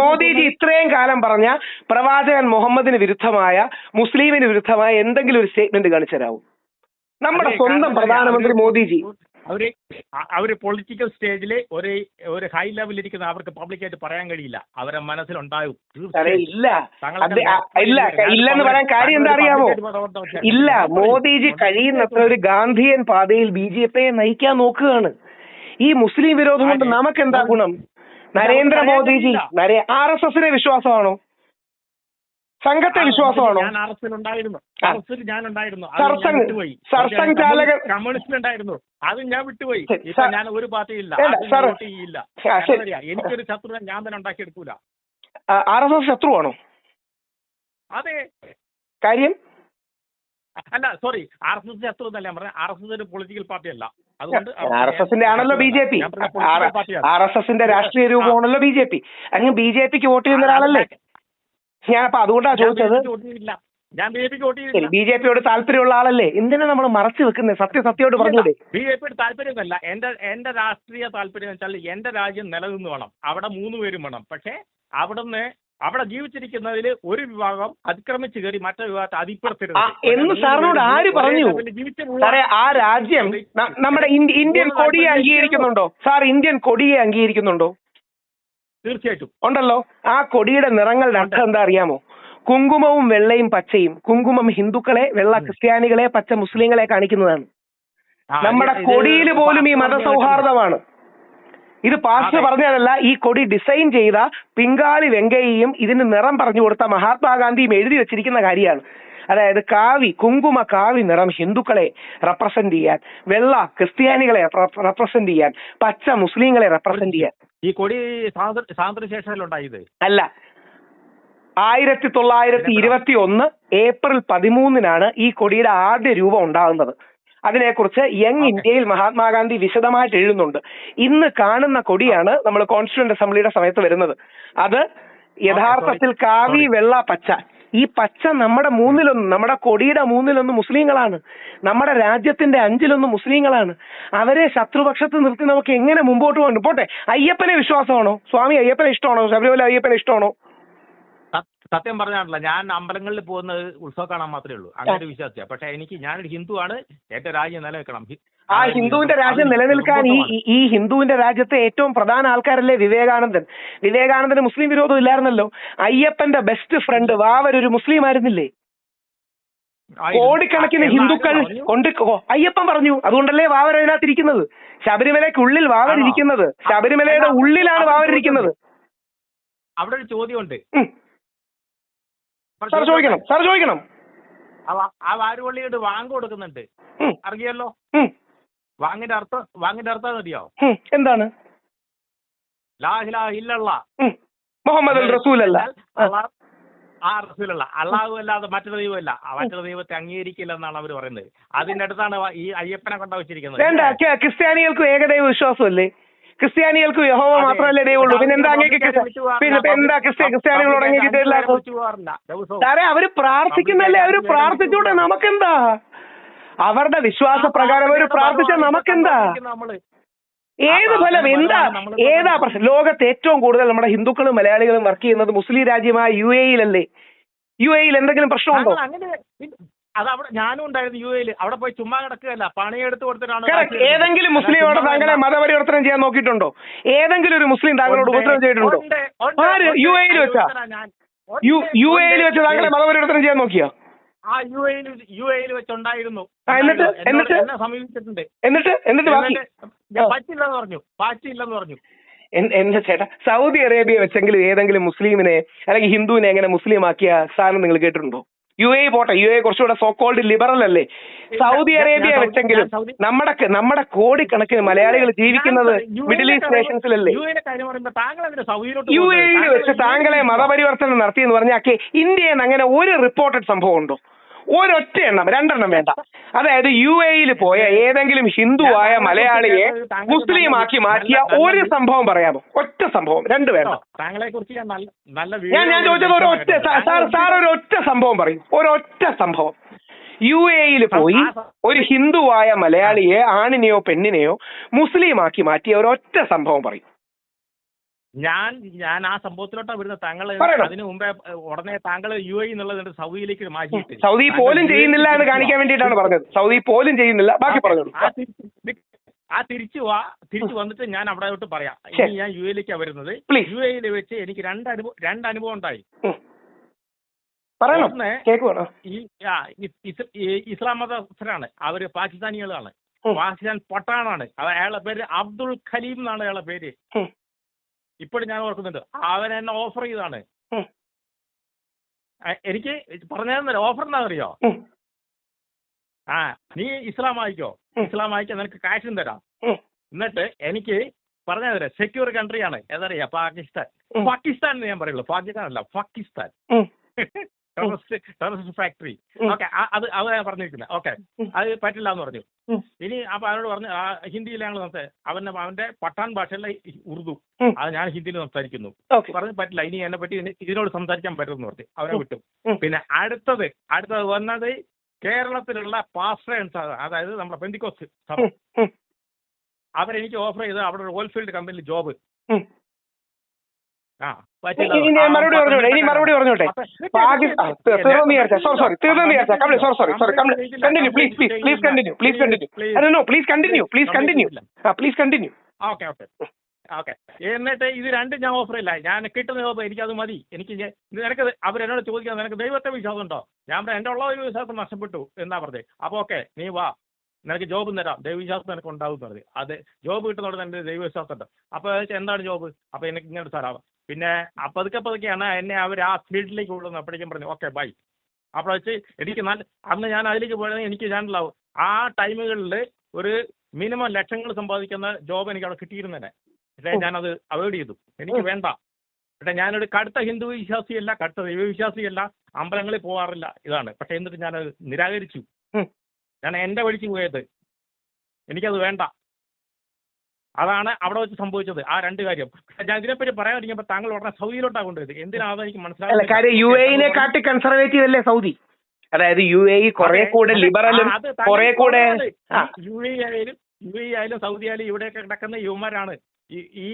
Speaker 2: മോദിജി ഇത്രയും കാലം പറഞ്ഞ പ്രവാചകൻ മുഹമ്മദിന് വിരുദ്ധമായ, മുസ്ലിമിന് വിരുദ്ധമായ എന്തെങ്കിലും ഒരു സ്റ്റേറ്റ്മെന്റ് കാണിച്ചു തരാമോ? നമ്മുടെ സ്വന്തം പ്രധാനമന്ത്രി മോദിജി
Speaker 3: അവര് പൊളിറ്റിക്കൽ സ്റ്റേജിൽ ഒരു ഹൈ ലെവലിൽ ഇരിക്കുന്ന അവർക്ക് പബ്ലിക്കായിട്ട് പറയാൻ കഴിയില്ല. അവരെ മനസ്സിലുണ്ടാവും.
Speaker 2: ഇല്ലെന്ന് പറയാൻ കാര്യം എന്താ അറിയാമോ? ഇല്ല, മോദിജി കഴിയുന്നത്ര ഒരു ഗാന്ധിയൻ പാതയിൽ BJPയെ നയിക്കാൻ നോക്കുകയാണ്. ഈ മുസ്ലിം വിരോധം കൊണ്ട് നമുക്ക് എന്താ ഗുണം? നരേന്ദ്രമോദിജി RSSനെ വിശ്വാസമാണോ? സംഘത്തെ വിശ്വാസമാണോ?
Speaker 3: കമ്മ്യൂണിസ്റ്റിലുണ്ടായിരുന്നു, അത് ഞാൻ വിട്ടുപോയി. ഞാൻ ഒരു പാർട്ടിയില്ല, എനിക്കൊരു ശത്രുവിനെ ഞാൻ തന്നെ ഉണ്ടാക്കിയെടുക്കൂല.
Speaker 2: RSS ശത്രുവാണോ?
Speaker 3: അതെ.
Speaker 2: കാര്യം
Speaker 3: അല്ല, സോറി, RSS ശത്രു എന്നല്ല ഞാൻ പറഞ്ഞത്. RSS ഒരു പൊളിറ്റിക്കൽ പാർട്ടി അല്ല. അതുകൊണ്ട്
Speaker 2: RSSന്റെ ആണല്ലോ BJP. RSSന്റെ രാഷ്ട്രീയ രൂപമാണല്ലോ BJP. അങ്ങ് BJPക്ക് വോട്ട് ചെയ്യുന്ന ഒരാളല്ലേ? ഞാനപ്പോ അതുകൊണ്ടാണ് ചോദിച്ചത്. BJPയോട് താല്പര്യമുള്ള ആളല്ലേ? എന്തിനാ നമ്മൾ മറച്ചു വെക്കുന്നത്? സത്യമായിട്ട് പറഞ്ഞൂടെ?
Speaker 3: BJPയുടെ താല്പര്യമൊന്നുമല്ല. എന്റെ രാഷ്ട്രീയ താല്പര്യം വെച്ചാൽ എന്റെ രാജ്യം നിലനിന്ന് വേണം, അവിടെ 3 പേരും വേണം. പക്ഷെ അവിടെ ജീവിച്ചിരിക്കുന്നതിൽ ഒരു വിഭാഗം അതിക്രമിച്ച് കയറി മറ്റേ വിഭാഗത്തെ അതിപ്പെടുത്തരുത്
Speaker 2: എന്ന് സാറിനോട് ആര് പറഞ്ഞു? സാറേ, ആ രാജ്യം നമ്മുടെ ഇന്ത്യൻ കൊടിയെ അംഗീകരിക്കുന്നുണ്ടോ? സാർ, ഇന്ത്യൻ കൊടിയെ അംഗീകരിക്കുന്നുണ്ടോ?
Speaker 3: തീർച്ചയായിട്ടും
Speaker 2: ഉണ്ടല്ലോ. ആ കൊടിയുടെ നിറങ്ങളുടെ അർത്ഥം എന്താ അറിയാമോ? കുങ്കുമവും വെള്ളയും പച്ചയും. കുങ്കുമം ഹിന്ദുക്കളെ, വെള്ള ക്രിസ്ത്യാനികളെ, പച്ച മുസ്ലിങ്ങളെ കാണിക്കുന്നതാണ്. നമ്മുടെ കൊടിയിൽ പോലും ഈ മതസൗഹാർദ്ദമാണ്. ഇത് പാസ്റ്റർ പറഞ്ഞതല്ല, ഈ കൊടി ഡിസൈൻ ചെയ്ത പിങ്കാളി വെങ്കയ്യയും ഇതിന് നിറം പറഞ്ഞു കൊടുത്ത മഹാത്മാഗാന്ധിയും എഴുതി വെച്ചിരിക്കുന്ന കാര്യമാണ്. അതായത് കുങ്കുമ കാവി നിറം ഹിന്ദുക്കളെ റെപ്രസെന്റ് ചെയ്യാൻ, വെള്ള ക്രിസ്ത്യാനികളെ റെപ്രസെന്റ് ചെയ്യാൻ, പച്ച മുസ്ലിങ്ങളെ റെപ്രസെന്റ് ചെയ്യാൻ.
Speaker 3: ഈ കൊടി സ്വാതന്ത്ര്യശേഷമല്ലുണ്ടായത് അല്ല.
Speaker 2: 1921 ഏപ്രിൽ 13 ഈ കൊടിയുടെ ആദ്യ രൂപം ഉണ്ടാകുന്നത്. അതിനെക്കുറിച്ച് യങ് ഇന്ത്യയിൽ മഹാത്മാഗാന്ധി വിശദമായിട്ട് എഴുതുന്നുണ്ട്. ഇന്ന് കാണുന്ന കൊടിയാണ് നമ്മൾ കോൺസ്റ്റിറ്റ്യൂന്റ് അസംബ്ലിയുടെ സമയത്ത് വരുന്നത്. അത് യഥാർത്ഥത്തിൽ കാവി, വെള്ള, പച്ച. ഈ പച്ച നമ്മുടെ 3-1, നമ്മുടെ കൊടിയുടെ 3-1 മുസ്ലിങ്ങളാണ്. നമ്മുടെ രാജ്യത്തിന്റെ 5-1 മുസ്ലിങ്ങളാണ്. അവരെ ശത്രുപക്ഷത്ത് നിർത്തി നമുക്ക് എങ്ങനെ മുമ്പോട്ട് പോകണം? പോട്ടെ, അയ്യപ്പനെ വിശ്വാസമാണോ? സ്വാമി അയ്യപ്പനെ ഇഷ്ടമാണോ? ശബരിമല അയ്യപ്പനെ ഇഷ്ടമാണോ?
Speaker 3: സത്യം പറഞ്ഞാണല്ലോ, ഞാൻ അമ്പലങ്ങളിൽ പോകുന്നത് ഉത്സവം കാണാൻ മാത്രമേ ഉള്ളൂ. അങ്ങനെ വിശ്വാസിയാണ്. പക്ഷെ ഞാനൊരു ഹിന്ദുവാണ്. എന്റെ രാജ്യം നിലനിൽക്കണം.
Speaker 2: ആ ഹിന്ദുവിന്റെ രാജ്യം നിലനിൽക്കാൻ ഈ ഹിന്ദുവിന്റെ രാജ്യത്തെ ഏറ്റവും പ്രധാന ആൾക്കാരല്ലേ വിവേകാനന്ദന് മുസ്ലിം വിരോധം ഇല്ലായിരുന്നല്ലോ. അയ്യപ്പന്റെ ബെസ്റ്റ് ഫ്രണ്ട് വാവർ ഒരു മുസ്ലിം ആയിരുന്നില്ലേ? കോടിക്കണക്കിന് ഹിന്ദുക്കൾ കൊണ്ട് അയ്യപ്പൻ പറഞ്ഞു. അതുകൊണ്ടല്ലേ വാവർ അതിനകത്തിരിക്കുന്നത്. ശബരിമലയ്ക്കുള്ളിൽ വാവർ ഇരിക്കുന്നത്, ശബരിമലയുടെ ഉള്ളിലാണ് വാവർ ഇരിക്കുന്നത്.
Speaker 3: അവിടെ ഒരു ചോദ്യമുണ്ട്.
Speaker 2: സാർ ചോദിക്കണം.
Speaker 3: ആ വാരുവള്ളിയോട് വാങ്ങ് കൊടുക്കുന്നുണ്ട്, അറിയാലോ? വാങ്ങിന്റെ അർത്ഥം അറിയോ?
Speaker 2: എന്താണ്?
Speaker 3: ലാ ഇലാഹ ഇല്ലല്ലാഹ്
Speaker 2: മുഹമ്മദ് റസൂലല്ല.
Speaker 3: റസൂലല്ല, അള്ളാഹു അല്ലാതെ മറ്റൊരു ദൈവമല്ല. മറ്റൊരു ദൈവത്തെ അംഗീകരിക്കില്ല എന്നാണ് അവർ പറയുന്നത്. അതിന്റെ അടുത്താണ് ഈ അയ്യപ്പനെ കൊണ്ട വെച്ചിരിക്കുന്നത്.
Speaker 2: വേണ്ട, ക്രിസ്ത്യാനികൾക്കും ഏകദൈവ വിശ്വാസമല്ലേ? ക്രിസ്ത്യാനികൾക്ക് യഹോവ മാത്രമല്ലേ ദൈവമുള്ളൂ. പിന്നെ എന്താ ക്രിസ്ത്യാനികളോട് അംഗീകരിച്ചിട്ടില്ല? സാറേ, അവര് പ്രാർത്ഥിക്കുന്നല്ലേ, അവര് പ്രാർത്ഥിച്ചൂടെ, നമുക്കെന്താ? അവരുടെ വിശ്വാസ പ്രകാരം അവർ പ്രാർത്ഥിച്ച നമുക്കെന്താ? ഏത് ഫലം? ഏതാ പ്രശ്നം? ലോകത്ത് ഏറ്റവും കൂടുതൽ നമ്മുടെ ഹിന്ദുക്കളും മലയാളികളും വർക്ക് ചെയ്യുന്നത് മുസ്ലിം രാജ്യമായ UAE-യിലല്ലേ? UAE-യിൽ എന്തെങ്കിലും പ്രശ്നമുണ്ടോ?
Speaker 3: അത് അവിടെ ഞാനും ഉണ്ടായിരുന്നു UAE-ൽ. അവിടെ പോയി ചുമ്മാ കിടക്കുകയല്ല, പണിയെടുത്ത് കൊടുത്തിട്ടാണ്
Speaker 2: Correct. ഏതെങ്കിലും മുസ്ലിമോട് താങ്കളെ മതപരിവർത്തനം ചെയ്യാൻ നോക്കിയിട്ടുണ്ടോ? ഏതെങ്കിലും ഒരു മുസ്ലിം താങ്കളോട് ഉപദ്രവം ചെയ്തിട്ടുണ്ടോ? ആര്? UAE-ൽ വെച്ചാ? UAE-ൽ വെച്ച് താങ്കളെ മതപരിവർത്തനം ചെയ്യാൻ നോക്കിയാ?
Speaker 3: ആ UAE-ൽ വെച്ചുണ്ടായിരുന്നു.
Speaker 2: എന്നിട്ട്
Speaker 3: എന്നെ സമീപിച്ചിട്ടുണ്ട്.
Speaker 2: എന്നിട്ട്
Speaker 3: ഞാൻ പറ്റില്ലെന്ന് പറഞ്ഞു.
Speaker 2: എന്റെ ചേട്ടാ, സൗദി അറേബ്യ വെച്ചെങ്കിലും ഏതെങ്കിലും മുസ്ലിമിനെ അല്ലെങ്കിൽ ഹിന്ദുവിനെ എങ്ങനെ മുസ്ലിം ആക്കിയ സ്ഥാനം നിങ്ങൾ കേട്ടിട്ടുണ്ടോ? UAE പോട്ടെ, UAE കുറച്ചുകൂടെ സോ കോൾഡ് ലിബറൽ അല്ലേ. സൗദി അറേബ്യ വെച്ചെങ്കിലും നമ്മുടെ കോടിക്കണക്കിന് മലയാളികൾ ജീവിക്കുന്നത് മിഡിൽ ഈസ്റ്റ് നേഷൻസിലല്ലേ. UAE-ൽ വെച്ച് താങ്കളെ മതപരിവർത്തനം നടത്തിയെന്ന് പറഞ്ഞാൽ ഇന്ത്യയിൽ അങ്ങനെ ഒരു റിപ്പോർട്ടഡ് സംഭവം ഉണ്ടോ? ഒരൊറ്റ എണ്ണം, 2 എണ്ണം വേണ്ട. അതായത് UAE-ൽ പോയ ഏതെങ്കിലും ഹിന്ദുവായ മലയാളിയെ മുസ്ലിം ആക്കി മാറ്റിയ ഒരു സംഭവം പറയാമോ? ഒറ്റ സംഭവം, 2 വേണ്ട.
Speaker 3: താങ്കളെ കുറിച്ച്
Speaker 2: ഞാൻ ചോദിച്ചത് ഒരൊറ്റ സാർ ഒരൊറ്റ സംഭവം പറയും. ഒരൊറ്റ സംഭവം. UAE-ൽ പോയി ഒരു ഹിന്ദുവായ മലയാളിയെ, ആണിനെയോ പെണ്ണിനെയോ മുസ്ലിം ആക്കി മാറ്റിയ ഒരൊറ്റ സംഭവം പറയും.
Speaker 3: ഞാൻ ആ സംഭവത്തിലോട്ടാണ് വരുന്നത്. താങ്കൾ അതിനു മുമ്പേ ഉടനെ താങ്കൾ UAE എന്നുള്ളത് സൗദിയിലേക്ക് മാറ്റിയിട്ട്
Speaker 2: സൗദി പോലും ചെയ്യുന്നില്ല എന്ന് കാണിക്കാൻ വേണ്ടിയിട്ടാണ് പറഞ്ഞത്. സൗദി പോലും ചെയ്യുന്നില്ല. ബാക്കി പറഞ്ഞോളൂ.
Speaker 3: തിരിച്ചു വന്നിട്ട് ഞാൻ അവിടോട്ട് പറയാം. ഇനി ഞാൻ UAE-ലേക്കാണ് വരുന്നത്. UAE-ൽ വെച്ച് എനിക്ക് രണ്ട് അനുഭവം ഉണ്ടായി. ഇസ്ലാം മതസ്ഥരാണ് അവര്, പാകിസ്ഥാനികളാണ്, പാകിസ്ഥാൻ പട്ടാണാണ്. അയാളുടെ പേര് അബ്ദുൾ ഖലീം എന്നാണ് അയാളുടെ പേര്. ഇപ്പോഴും ഞാൻ ഓർക്കുന്നുണ്ട്. അവൻ എന്നെ ഓഫർ ചെയ്താണ്. എനിക്ക് പറഞ്ഞതെന്നല്ല, ഓഫർ എന്താണെന്നറിയോ? നീ ഇസ്ലാം ആയിക്കോ, നിനക്ക് കാശും തരാം. എന്നിട്ട് എനിക്ക് പറഞ്ഞാൽ തരാം, സെക്യൂർ കൺട്രിയാണ്. ഏതറിയാ? പാകിസ്ഥാൻ എന്ന് ഞാൻ പറയുള്ളൂ, പാകിസ്ഥാൻ അല്ല, പാകിസ്ഥാൻ. Terrorist factory. ഓക്കെ, അത് ഞാൻ പറഞ്ഞിരിക്കുന്നത്. ഓക്കെ, അത് പറ്റില്ല എന്ന് പറഞ്ഞു. ഇനി അപ്പൊ അവനോട് പറഞ്ഞു, ഹിന്ദിയിലാണ് അവന്റെ പട്ടാൻ ഭാഷയിലെ ഉറുദു, അത് ഞാൻ ഹിന്ദിയിൽ സംസാരിക്കുന്നു. പറഞ്ഞു പറ്റില്ല, ഇനി എന്നെ പറ്റി ഇതിനോട് സംസാരിക്കാൻ പറ്റുമെന്ന് പറഞ്ഞു. അവനെ വിട്ടു. പിന്നെ അടുത്തത് വന്നത് കേരളത്തിലുള്ള പാസ്റ്റേഴ്സ്, അതായത് നമ്മുടെ പെന്തിക്കോസ്റ്റ് സഭ. അവരെനിക്ക് ഓഫർ ചെയ്ത് അവിടെ ഒരു ഓയിൽഫീൽഡ് കമ്പനിയിൽ ജോബ്.
Speaker 2: മറുപടി പറഞ്ഞോട്ടെ.
Speaker 3: ഓക്കെ. എന്നിട്ട് ഇത് രണ്ടും ഞാൻ ഓഫർ ഇല്ല, ഞാൻ കിട്ടുന്ന ജോബ് എനിക്കത് മതി. നിനക്ക് അവരെന്നോട് ചോദിക്കാൻ നിനക്ക് ദൈവത്തെ വിശ്വാസം ഉണ്ടോ? ഞാൻ പറയാം എന്റെ ഉള്ള ഒരു വിശ്വാസം നഷ്ടപ്പെട്ടു എന്നാ പറഞ്ഞത്. അപ്പൊ ഓക്കെ, നീ വാ, നിനക്ക് ജോബും തരാം, ദൈവവിശ്വാസം നിനക്ക് ഉണ്ടാവും പറഞ്ഞത്. അതെ, ജോബ് കിട്ടുന്നതോടെ എൻ്റെ ദൈവവിശ്വാസം ഉണ്ട്. അപ്പോൾ എന്താണ് ജോബ്? അപ്പോൾ എനിക്ക് ഇങ്ങനെ തരാം. പിന്നെ പതുക്കെയാണ് എന്നെ അവർ ആ ഫീൽഡിലേക്ക് കൊള്ളുന്നത്. അപ്പോഴേക്കും പറഞ്ഞു ഓക്കെ ബൈ. അപ്പോൾ വെച്ച് എനിക്ക് അന്ന് ഞാൻ അതിലേക്ക് പോയത് എനിക്ക് ഞാനുണ്ടാവും ആ ടൈമുകളിൽ ഒരു മിനിമം ലക്ഷങ്ങൾ സമ്പാദിക്കുന്ന ജോബ് എനിക്ക് അവിടെ കിട്ടിയിരുന്നേനെ. പക്ഷേ ഞാനത് അവോയ്ഡ് ചെയ്തു, എനിക്ക് വേണ്ട. പക്ഷേ ഞാനൊരു കടുത്ത ഹിന്ദു വിശ്വാസിയല്ല, കടുത്ത ദൈവവിശ്വാസിയല്ല, അമ്പലങ്ങളിൽ പോകാറില്ല, ഇതാണ്. പക്ഷേ എന്നിട്ട് ഞാനത് നിരാകരിച്ചു. ഞാൻ എൻ്റെ വഴിക്ക് പോയത്, എനിക്കത് വേണ്ട. അതാണ് അവിടെ വെച്ച് സംഭവിച്ചത്. ആ 2 കാര്യം ഞാൻ ഇതിനെപ്പറ്റി പറയാൻ തുടങ്ങിയപ്പോൾ താങ്കൾ ഉടനെ സൗദിയിലോട്ടാണ് കൊണ്ടുപോയത്. എന്തിനാണെന്ന് എനിക്ക് മനസ്സിലായില്ല.
Speaker 2: UAE-നെ കാട്ടി കൺസർവേറ്റീവ് അല്ലേ സൗദി? അതായത് UAE കുറെ കൂടെ ലിബറലും കുറെ കൂടെ
Speaker 3: UAE ആയാലും സൗദി ആയാലും ഇവിടെയൊക്കെ കിടക്കുന്ന യുവമാരാണ്. ഈ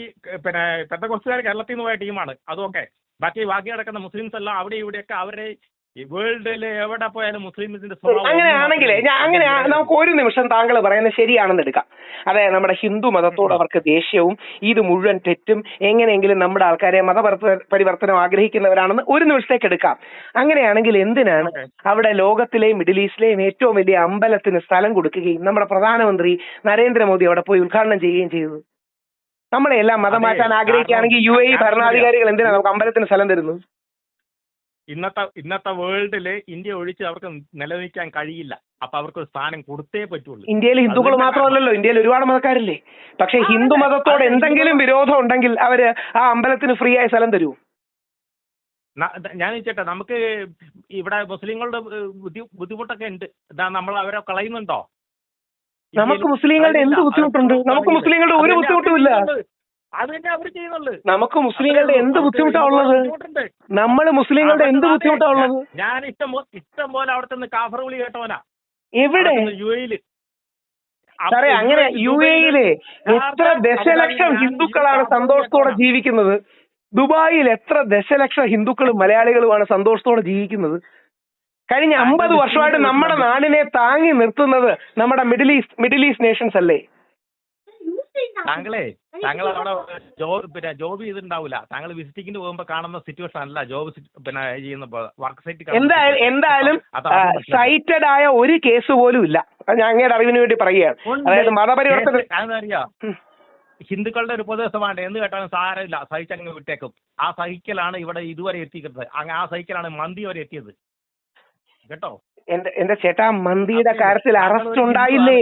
Speaker 3: പിന്നെ പെന്തക്കോസ്തുകാർ കേരളത്തിൽ നിന്ന് പോയ ടീമാണ്. അതൊക്കെ ബാക്കി കിടക്കുന്ന മുസ്ലിംസ് എല്ലാം അവിടെ ഇവിടെയൊക്കെ അവരുടെ വേൾഡിൽ എവിടെ പോയാലും മുസ്ലിംസിന്റെ
Speaker 2: അങ്ങനെയാണെങ്കിൽ നമുക്ക് ഒരു നിമിഷം താങ്കൾ പറയുന്നത് ശരിയാണെന്ന് എടുക്കാം. അതായത് നമ്മുടെ ഹിന്ദു മതത്തോട് അവർക്ക് ദേഷ്യവും ഇത് മുഴുവൻ തെറ്റും, എങ്ങനെയെങ്കിലും നമ്മുടെ ആൾക്കാരെ പരിവർത്തനം ആഗ്രഹിക്കുന്നവരാണെന്ന് ഒരു നിമിഷത്തേക്ക് എടുക്കാം. അങ്ങനെയാണെങ്കിൽ എന്തിനാണ് അവിടെ ലോകത്തിലെയും മിഡിൽ ഈസ്റ്റിലെയും ഏറ്റവും വലിയ അമ്പലത്തിന് സ്ഥലം കൊടുക്കുകയും നമ്മുടെ പ്രധാനമന്ത്രി നരേന്ദ്രമോദി അവിടെ പോയി ഉദ്ഘാടനം ചെയ്യുകയും ചെയ്തത്? നമ്മളെ എല്ലാം മതം മാറ്റാൻ ആഗ്രഹിക്കുകയാണെങ്കിൽ UAE ഭരണാധികാരികൾ എന്തിനാണ് നമുക്ക് അമ്പലത്തിന് സ്ഥലം തരുന്നത്?
Speaker 3: ഇന്നത്തെ വേൾഡില് ഇന്ത്യ ഒഴിച്ച് അവർക്ക് നിലനിൽക്കാൻ കഴിയില്ല. അപ്പൊ അവർക്ക് ഒരു സ്ഥാനം കൊടുത്തേ പറ്റുള്ളൂ.
Speaker 2: ഇന്ത്യയിൽ ഹിന്ദുക്കൾ മാത്രമല്ലല്ലോ, ഇന്ത്യയിൽ ഒരുപാട് മതക്കാരില്ലേ? പക്ഷെ ഹിന്ദു മതത്തോട് എന്തെങ്കിലും വിരോധം ഉണ്ടെങ്കിൽ അവര് ആ അമ്പലത്തിന് ഫ്രീ ആയി സ്ഥലം തരുമോ?
Speaker 3: ഞാൻ ചോദിച്ചേട്ടെ, നമുക്ക് ഇവിടെ മുസ്ലിങ്ങളുടെ ബുദ്ധിമുട്ടൊക്കെ ഉണ്ട്, നമ്മൾ അവരെ കളയുന്നുണ്ടോ?
Speaker 2: നമുക്ക് മുസ്ലിങ്ങളുടെ എന്ത് ബുദ്ധിമുട്ടുണ്ട്? നമുക്ക് മുസ്ലിങ്ങളുടെ ഒരു ബുദ്ധിമുട്ടും ഇല്ല.
Speaker 3: അത് തന്നെ അവർ ചെയ്യുന്നുള്ളൂ.
Speaker 2: നമുക്ക് മുസ്ലിങ്ങളുടെ എന്ത് ബുദ്ധിമുട്ടാ ഉള്ളത്? നമ്മൾ മുസ്ലിങ്ങളുടെ എന്ത് ബുദ്ധിമുട്ടാ ഉള്ളത്?
Speaker 3: ഞാൻ ഇഷ്ടം പോലെ അവിടെ നിന്ന് കാഫർ വിളി കേട്ടവനാ.
Speaker 2: എവിടെ?
Speaker 3: UAE-ല്.
Speaker 2: സാറേ, അങ്ങനെ UAE-ല് എത്ര ദശലക്ഷം ഹിന്ദുക്കളാണ് സന്തോഷത്തോടെ ജീവിക്കുന്നത്? ദുബായിൽ എത്ര ദശലക്ഷം ഹിന്ദുക്കളും മലയാളികളുമാണ് സന്തോഷത്തോടെ ജീവിക്കുന്നത്?
Speaker 1: കഴിഞ്ഞ 50 വർഷമായിട്ട് നമ്മുടെ നാടിനെ താങ്ങി നിർത്തുന്നത് നമ്മുടെ മിഡിൽ ഈസ്റ്റ് നേഷൻസ് അല്ലേ?
Speaker 3: താങ്കൾ അവിടെ ജോബ് ചെയ്തിട്ടുണ്ടാവില്ല. താങ്കൾ വിസിറ്റിങ്ങിന് പോകുമ്പോൾ കാണുന്ന സിറ്റുവേഷൻ അല്ല ജോബ് ചെയ്യുന്ന വർക്ക് സൈറ്റ്.
Speaker 1: എന്തായാലും സൈറ്റഡ് ആയ ഒരു കേസ് പോലും ഇല്ല. ഞാൻ അങ്ങയുടെ അറിവിന് വേണ്ടി പറയുകയാണ്. അതായത് മതപരിവർത്തനം
Speaker 3: അറിയാം, ഹിന്ദുക്കളുടെ ഒരു പൊതുദിവസമാണ് എന്ന് കേട്ടാലും സാരമില്ല, സഹിച്ചങ്ങ് വിട്ടേക്കും. ആ സഹിക്കലാണ് ഇവിടെ ഇതുവരെ എത്തിക്കുന്നത്. ആ സഹിക്കലാണ് മന്തി വരെ എത്തിയത് കേട്ടോ.
Speaker 1: എന്റെ ചേട്ടാ, മന്തിയുടെ കാര്യത്തിൽ അറസ്റ്റ് ഉണ്ടായില്ലേ?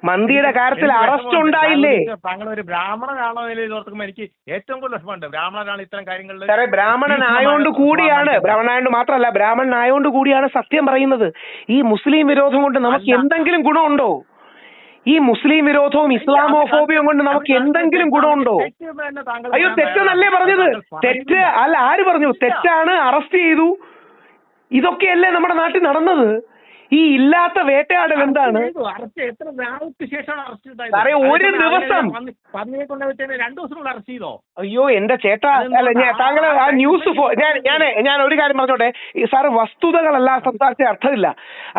Speaker 1: മന്തിയുടെ കാര്യത്തിൽ അറസ്റ്റ് ഉണ്ടായില്ലേ?
Speaker 3: താങ്കൾ ഒരു ബ്രാഹ്മണനാണോ ഓർക്കുമ്പോൾ എനിക്ക് ഏറ്റവും കൂടുതൽ വിഷമമുണ്ട്. ബ്രാഹ്മണനാണ് ഇത്തരം കാര്യങ്ങളിൽ.
Speaker 1: സാറേ, ബ്രാഹ്മണനായോണ്ട് കൂടിയാണ്, ബ്രാഹ്മണനായോണ്ട് മാത്രമല്ല, ബ്രാഹ്മണനായോണ്ട് കൂടിയാണ് സത്യം പറയുന്നത്. ഈ മുസ്ലിം വിരോധം കൊണ്ട് നമുക്ക് എന്തെങ്കിലും ഗുണമുണ്ടോ? ഈ മുസ്ലിം വിരോധവും ഇസ്ലാമോഫോബിയും കൊണ്ട് നമുക്ക് എന്തെങ്കിലും ഗുണമുണ്ടോ? അയ്യോ, തെറ്റെന്നല്ലേ പറഞ്ഞത്? തെറ്റ് അല്ല, ആര് പറഞ്ഞു തെറ്റാണ്? അറസ്റ്റ് ചെയ്തു. ഇതൊക്കെയല്ലേ നമ്മുടെ നാട്ടിൽ നടന്നത്? ഈ ഇല്ലാത്ത വേട്ടയാടൽ എന്താണ് സാറേ? ഒരു ദിവസം
Speaker 3: 2 ദിവസം അറസ്റ്റ് ചെയ്തോ?
Speaker 1: അയ്യോ എന്റെ ചേട്ടാ, അല്ല താങ്കൾ ആ ന്യൂസ് ഞാൻ ഒരു കാര്യം പറഞ്ഞോട്ടെ സാറ്, വസ്തുതകളല്ല സംസാരിച്ച അർത്ഥമില്ല.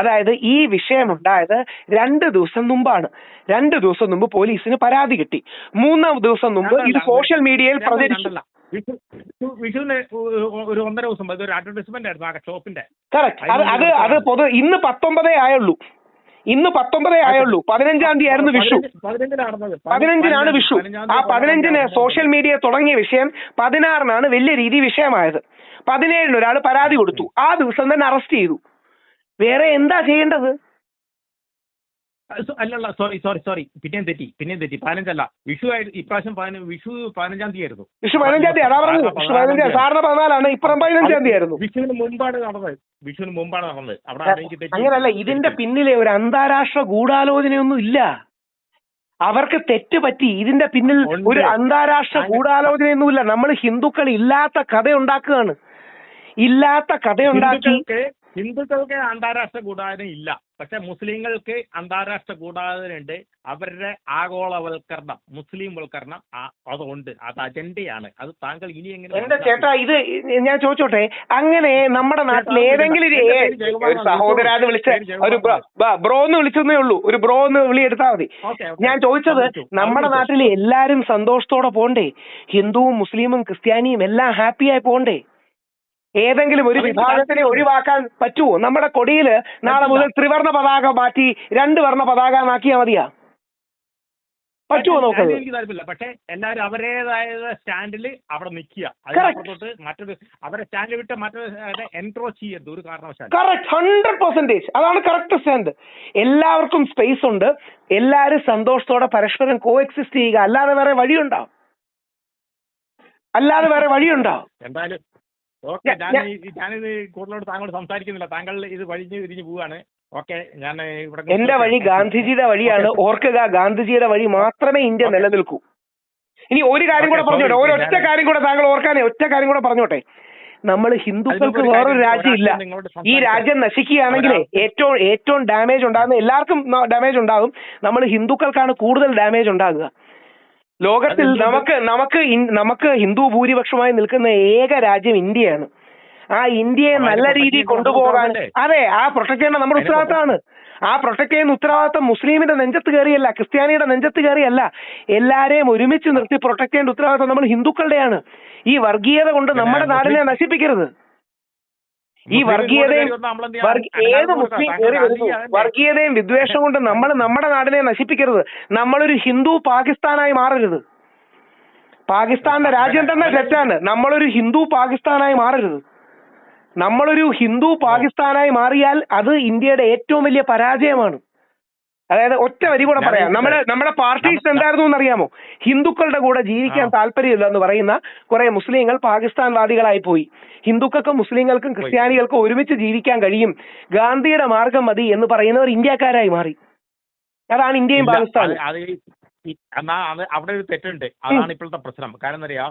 Speaker 1: അതായത് ഈ വിഷയം ഉണ്ടായത് 2 ദിവസം മുമ്പാണ്. 2 ദിവസം മുമ്പ് പോലീസിന് പരാതി കിട്ടി. 3-ാം ദിവസം മുമ്പ് ഇത് സോഷ്യൽ മീഡിയയിൽ പ്രചരിച്ചു.
Speaker 3: വിഷുവിന് ഒരു 1.5 ദിവസം ഒരു അഡ്വർടൈസ്മെന്റ് ആയിരുന്നു ആ ഷോപ്പിന്റെ.
Speaker 1: കറക്റ്റ്. അത് ഇന്ന് 19 ആയുള്ളൂ. 15-ാം തീയതി ആയിരുന്നു വിഷു. 15-നാണ് വിഷു. ആ 15-ന് സോഷ്യൽ മീഡിയ തുടങ്ങിയ വിഷയം 16-നാണ് വലിയ രീതി വിഷയമായത്. 17-ന് ഒരാൾ പരാതി കൊടുത്തു. ആ ദിവസം തന്നെ അറസ്റ്റ് ചെയ്തു. വേറെ എന്താ ചെയ്യേണ്ടത്?
Speaker 3: അല്ലല്ല, സോറി, പിന്നെയും തെറ്റി. 15 വിഷു ഇപ്രാവശ്യം വിഷു 15-ാം തീയതി ആയിരുന്നു.
Speaker 1: വിഷു 15-ാം തീയതി അതാ പറഞ്ഞു. വിഷു 15 സാറിന് 14-ആണ്, ഇപ്പുറം 15-ാം തീയതി ആയിരുന്നു.
Speaker 3: വിഷുവിന് മുമ്പാണ് നടന്നത്. അവിടെ
Speaker 1: അങ്ങനല്ല, ഇതിന്റെ പിന്നിലെ ഒരു അന്താരാഷ്ട്ര ഗൂഢാലോചനയൊന്നും ഇല്ല. അവർക്ക് തെറ്റ് പറ്റി. ഇതിന്റെ പിന്നിൽ ഒരു അന്താരാഷ്ട്ര ഗൂഢാലോചനയൊന്നുമില്ല. നമ്മൾ ഹിന്ദുക്കൾ ഇല്ലാത്ത കഥ ഉണ്ടാക്കുകയാണ്.
Speaker 3: ഹിന്ദുക്കൾക്ക് അന്താരാഷ്ട്ര ഗൂഢാലോചന ഇല്ല. പക്ഷെ മുസ്ലിങ്ങൾക്ക് അന്താരാഷ്ട്ര ഗൂഢാലോചന ഉണ്ട്. അവരുടെ ആഗോളവൽക്കരണം, മുസ്ലിം വൽക്കരണം അതുണ്ട്. അത് അജണ്ടയാണ്. അത് താങ്കൾ ഇനി എങ്ങനെ?
Speaker 1: എന്റെ ചേട്ടാ, ഇത് ഞാൻ ചോദിച്ചോട്ടെ, അങ്ങനെ നമ്മുടെ നാട്ടിൽ ഏതെങ്കിലും ഒരു സഹോദരാന്ന് വിളിച്ച ഒരു ബ്രോ എന്ന് വിളിച്ചെന്നേ ഉള്ളൂ, ഒരു ബ്രോ എന്ന് വിളി എടുത്താൽ മതി. ഞാൻ ചോദിച്ചത്, നമ്മുടെ നാട്ടിൽ എല്ലാരും സന്തോഷത്തോടെ പോണ്ടേ? ഹിന്ദുവും മുസ്ലിമും ക്രിസ്ത്യാനിയും എല്ലാം ഹാപ്പിയായി പോണ്ടേ? ഏതെങ്കിലും ഒരു വിഭാഗത്തിനെ ഒഴിവാക്കാൻ പറ്റുമോ? നമ്മുടെ കൊടിയിൽ നാളെ മുതൽ ത്രിവർണ്ണ പതാക മാറ്റി 2 വർണ്ണ പതാക ആക്കിയാൽ മതിയാ? പറ്റുമോ നോക്കത്?
Speaker 3: എനിക്ക് താല്പര്യമില്ല. പക്ഷെ എല്ലാവരും അവരുടേതായ സ്റ്റാൻഡിൽ അവിടെ നിൽക്കുക. മറ്റൊരു അവരെ സ്റ്റാൻഡ് വിട്ട് മറ്റൊരു എൻക്രോച്ച് ചെയ്യരുത് ഒരു കാരണവശാലും.
Speaker 1: കറക്റ്റ്, 100%. അതാണ് കറക്റ്റ് സ്റ്റാൻഡ്. എല്ലാവർക്കും സ്പേസ് ഉണ്ട്. എല്ലാവരും സന്തോഷത്തോടെ പരസ്പരം കോഎക്സിസ്റ്റ് ചെയ്യുക. അല്ലാതെ വേറെ വഴിയുണ്ടോ?
Speaker 3: എന്തായാലും ഓക്കെ, ഞാനിത് കൂടുതലോട് താങ്കളോട് സംസാരിക്കുന്നില്ല. താങ്കൾ ഇത് തിരിഞ്ഞു പോവാണ്. ഓക്കെ, ഞാൻ ഇവിടെ
Speaker 1: എന്റെ വഴി ഗാന്ധിജിയുടെ വഴിയാണ്. ഓർക്കുക, ഗാന്ധിജിയുടെ വഴി മാത്രമേ ഇന്ത്യ നിലനിൽക്കൂ. ഇനി ഒരു കാര്യം കൂടെ പറഞ്ഞോട്ടെ, ഒറ്റ കാര്യം കൂടെ താങ്കൾ ഓർക്കാനേ, ഒറ്റ കാര്യം കൂടെ പറഞ്ഞോട്ടെ. നമ്മൾ ഹിന്ദുക്കൾക്ക് വേറൊരു രാജ്യം ഇല്ല. ഈ രാജ്യം നശിക്കുകയാണെങ്കിൽ ഏറ്റവും ഡാമേജ് ഉണ്ടാകുന്ന, എല്ലാവർക്കും ഡാമേജ് ഉണ്ടാകും. നമ്മൾ ഹിന്ദുക്കൾക്കാണ് കൂടുതൽ ഡാമേജ് ഉണ്ടാകുക. ലോകത്തിൽ നമുക്ക് ഹിന്ദു ഭൂരിപക്ഷമായി നിൽക്കുന്ന ഏക രാജ്യം ഇന്ത്യയാണ്. ആ ഇന്ത്യയെ നല്ല രീതിയിൽ കൊണ്ടുപോകാൻ, അതെ, ആ പ്രൊട്ടക്ട് ചെയ്യേണ്ട നമ്മുടെ ഉത്തരവാദിത്തമാണ്. ആ പ്രൊട്ടക്ട് ചെയ്യുന്ന ഉത്തരവാദിത്തം മുസ്ലിമിന്റെ നെഞ്ചത്ത് കയറിയല്ല, ക്രിസ്ത്യാനിയുടെ നെഞ്ചത്ത് കയറിയല്ല. എല്ലാരെയും ഒരുമിച്ച് നിർത്തി പ്രൊട്ടക്ട് ചെയ്യേണ്ട ഉത്തരവാദിത്തം നമ്മൾ ഹിന്ദുക്കളുടെയാണ്. ഈ വർഗീയത കൊണ്ട് നമ്മുടെ നാടിനെ നശിപ്പിക്കരുത്. ഈ വർഗീയതയും വിദ്വേഷം കൊണ്ട് നമ്മൾ നമ്മുടെ നാടിനെ നശിപ്പിക്കരുത്. നമ്മളൊരു ഹിന്ദു പാകിസ്ഥാനായി മാറരുത്. പാകിസ്ഥാന്റെ രാജ്യം തന്നെ തെറ്റാണ്. നമ്മളൊരു ഹിന്ദു പാകിസ്ഥാനായി മാറരുത്. നമ്മളൊരു ഹിന്ദു പാകിസ്ഥാനായി മാറിയാൽ അത് ഇന്ത്യയുടെ ഏറ്റവും വലിയ പരാജയമാണ്. അതായത് ഒറ്റ വരി കൂടെ പറയാം, നമ്മുടെ പാർട്ടീസ് എന്തായിരുന്നു എന്നറിയാമോ? ഹിന്ദുക്കളുടെ കൂടെ ജീവിക്കാൻ താല്പര്യമില്ല എന്ന് പറയുന്ന കുറെ മുസ്ലിങ്ങൾ പാകിസ്ഥാൻവാദികളായി പോയി. ഹിന്ദുക്കൾക്കും മുസ്ലിങ്ങൾക്കും ക്രിസ്ത്യാനികൾക്കും ഒരുമിച്ച് ജീവിക്കാൻ കഴിയും, ഗാന്ധിയുടെ മാർഗം മതി എന്ന് പറയുന്നവർ ഇന്ത്യക്കാരായി മാറി. അതാണ് ഇന്ത്യയും പാകിസ്ഥാനും.
Speaker 3: അവിടെ ഒരു തെറ്റുണ്ട്. അതാണ് ഇപ്പോഴത്തെ പ്രശ്നം. കാരണം എന്താ പറയാ,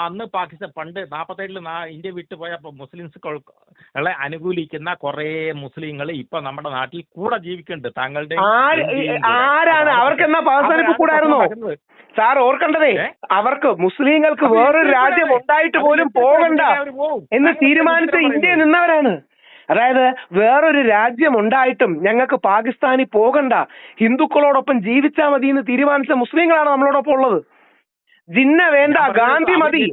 Speaker 3: അന്ന് പാകിസ്ഥാൻ പണ്ട് 47-ൽ ഇന്ത്യ വിട്ടുപോയപ്പോ മുസ്ലിംസുകളെ അനുകൂലിക്കുന്ന കുറെ മുസ്ലിങ്ങൾ ഇപ്പൊ നമ്മുടെ നാട്ടിൽ കൂടെ ജീവിക്കുന്നുണ്ട്. താങ്കളുടെ
Speaker 1: ആരാണ് അവർക്കെന്നാ പാകിസ്ഥാനിൽ കൂടായിരുന്നോ സാർ? ഓർക്കേണ്ടതേ, അവർക്ക് മുസ്ലിങ്ങൾക്ക് വേറൊരു രാജ്യം ഉണ്ടായിട്ട് പോലും പോകണ്ട എന്ന് തീരുമാനിച്ച ഇന്ത്യ നിന്നവരാണ്.
Speaker 2: അതായത് വേറൊരു രാജ്യം ഉണ്ടായിട്ടും ഞങ്ങൾക്ക് പാകിസ്ഥാനിൽ പോകണ്ട, ഹിന്ദുക്കളോടൊപ്പം ജീവിച്ചാൽ മതി എന്ന് തീരുമാനിച്ച മുസ്ലിങ്ങളാണ് നമ്മളോടൊപ്പം ഉള്ളത്. ജിന്ന വേണ്ട, ഗാന്ധി മതി